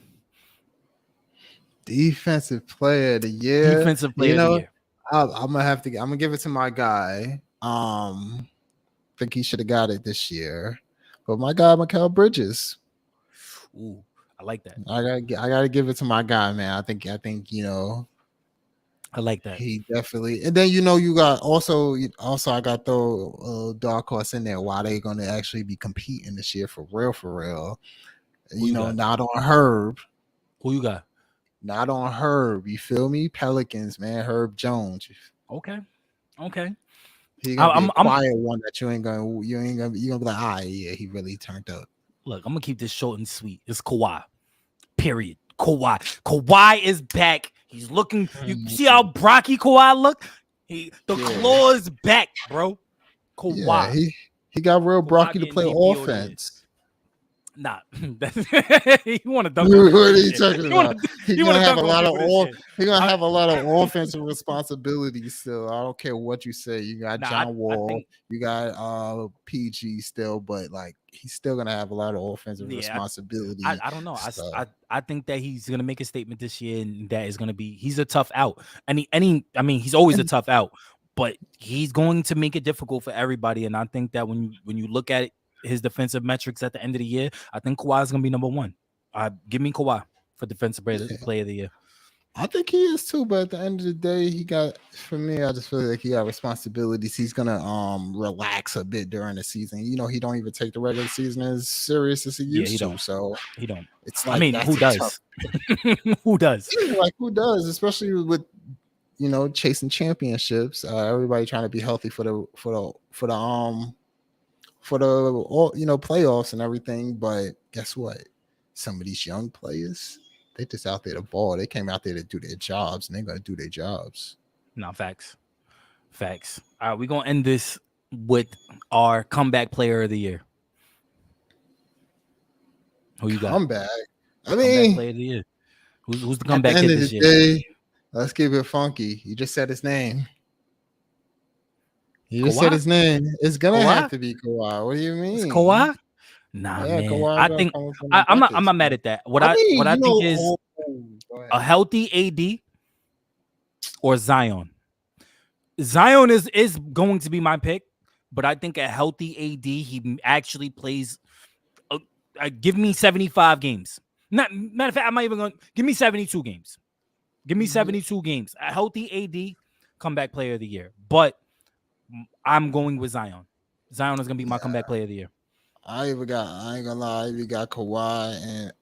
Defensive player of the year. I'm gonna give it to my guy. Think he should have got it this year, but my guy Mikal Bridges. Ooh, I like that. I gotta give it to my guy, man. I think I like that. He definitely, and then you got also I got throw dark horse in there. Why they gonna actually be competing this year for real? Not on Herb. Who you got? Not on Herb. You feel me? Pelicans, man. Herb Jones. Okay. He gonna be a quiet one that you're gonna be like, yeah, he really turned up. Look, I'm gonna keep this short and sweet. It's Kawhi. Period. Kawhi is back. He's looking. You see how Brocky Kawhi look? The claw is back, bro. Kawhi. Yeah, he got real Brocky to getting play DPO'd offense. Nah, you want to dunk? What are you talking about? He's You gonna want to have dunk a on lot of people this shit. he's gonna have a lot of offensive responsibilities still. I don't care what you say. You got John Wall, you got PG still, but like he's still gonna have a lot of offensive responsibility. I don't know. I think that he's gonna make a statement this year, and that is gonna be he's a tough out. I mean he's always a tough out, but he's going to make it difficult for everybody. And I think that when you look at his defensive metrics at the end of the year, I think Kawhi is gonna be number one. Give me Kawhi for defensive player of the year. I think he is too, but at the end of the day, for me, I just feel like he got responsibilities. He's gonna relax a bit during the season. You know, he don't even take the regular season as serious as he used to. So he don't. It's like, I mean, who does? Who does? Like who does? Especially with chasing championships. Everybody trying to be healthy for the playoffs and everything. But guess what? Some of these young players, they just out there to ball. They came out there to do their jobs, and they're gonna do their jobs. No, facts. All right, we're gonna end this with our comeback player of the year. Who you got? Comeback. Comeback player of the year. Who's the comeback kid this year? Day, let's keep it funky. You just said his name. You just said his name. It's gonna have to be Kawhi. What do you mean? It's Kawhi? Nah, man. Kawhi, I think I'm not mad at that. What I think is a healthy AD or Zion. Zion is going to be my pick, but I think a healthy AD, he actually plays. Give me 75 games. Matter of fact, I'm not even going to give me 72 games. Give me 72 games. A healthy AD, comeback player of the year. But I'm going with Zion. Zion is going to be my comeback player of the year. I ain't gonna lie, we got Kawhi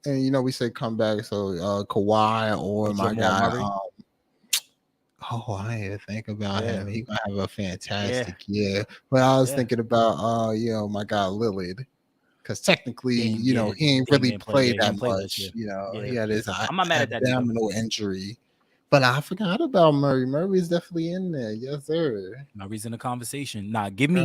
and we say comeback, so Kawhi or my guy. I didn't think about him. He gonna have a fantastic year. But I was thinking about my guy Lillard. Because technically, he ain't really played that much. He had his abdominal injury. But I forgot about Murray. Murray is definitely in there. Yes, sir. Murray's in the conversation. Nah, give me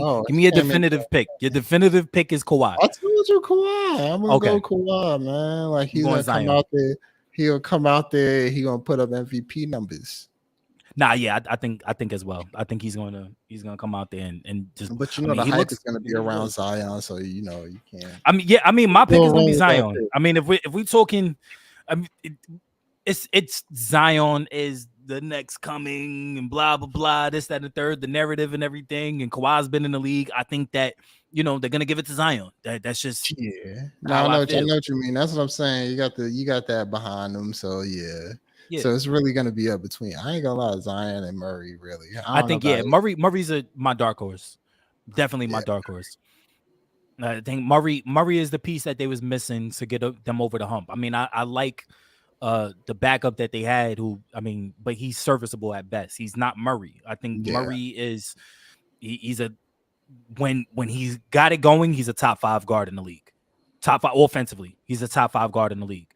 a definitive pick. Your definitive pick is Kawhi. I told you Kawhi. I'm gonna go Kawhi, man. Like he's gonna come out there. He'll come out there. He gonna put up MVP numbers. Nah, yeah, I think as well. I think he's gonna come out there and just. But the hype is gonna be around Zion, so you can't. I mean, my pick is gonna be Zion. I mean, if we talking, it's Zion is the next coming and blah blah blah, this, that, and the third, the narrative and everything. And Kawhi's been in the league. I think that they're gonna give it to Zion. That's just No, I know what you mean. That's what I'm saying. You got that behind them, so yeah. So it's really gonna be up between. I ain't gonna lie, Zion and Murray. Really, I think Murray's my dark horse. Definitely my dark horse. I think Murray is the piece that they was missing to get them over the hump. I mean, I like the backup that they had, but he's serviceable at best. He's not Murray. I think Murray is he's when he's got it going, he's a top 5 guard in the league. Top 5 offensively, he's a top 5 guard in the league.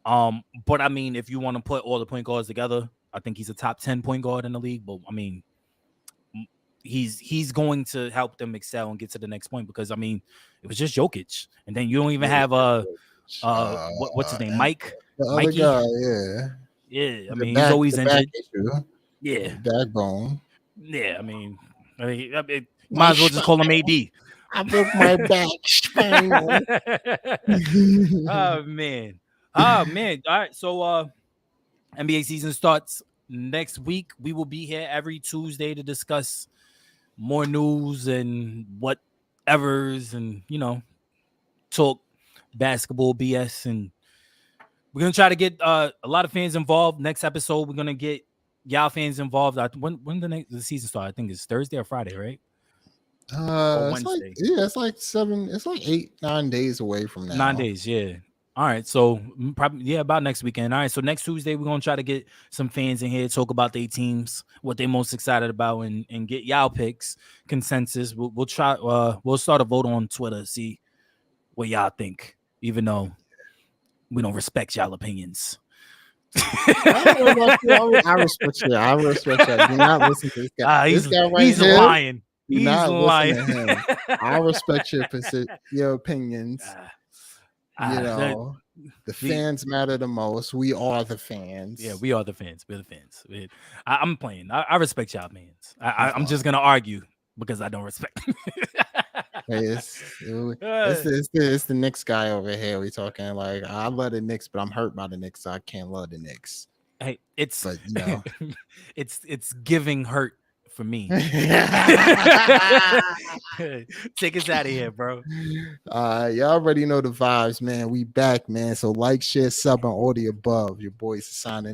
But I mean, if you want to put all the point guards together, I think he's a top 10 point guard in the league. But I mean, he's going to help them excel and get to the next point, because I mean, it was just Jokic, and then you don't even have what's his name, Mikey. Guy, yeah. I mean, he's always injured. Yeah, backbone. Yeah, I mean, might as well just call him AD. I broke my back. Oh man. All right, so NBA season starts next week. We will be here every Tuesday to discuss more news and whatevers, and talk basketball BS. And we're gonna try to get a lot of fans involved. Next episode, we're gonna get y'all fans involved. When the season starts, I think it's Thursday or Friday, right? Wednesday. It's like 8-9 days away from now. 9 days, yeah. All right, so probably about next weekend. All right, so next Tuesday we're gonna try to get some fans in here, talk about their teams, what they're most excited about, and get y'all picks, consensus. We'll try. We'll start a vote on Twitter, see what y'all think, even though we don't respect y'all opinions. I respect you. I respect you. Do not listen to this guy. He's lying. Do He's not listen lying. to him. I respect your opinions. Ah, The fans matter the most. We are the fans. Yeah, we are the fans. We're the fans. I'm playing. I respect y'all, fans. I'm just gonna argue because I don't respect. It's the Knicks guy over here. We talking like I love the Knicks, but I'm hurt by the Knicks, so I can't love the Knicks. Hey, it's but it's giving hurt for me. Take us out of here, bro. Y'all already know the vibes, man. We back, man. So like, share, sub, and all the above. Your boys signing.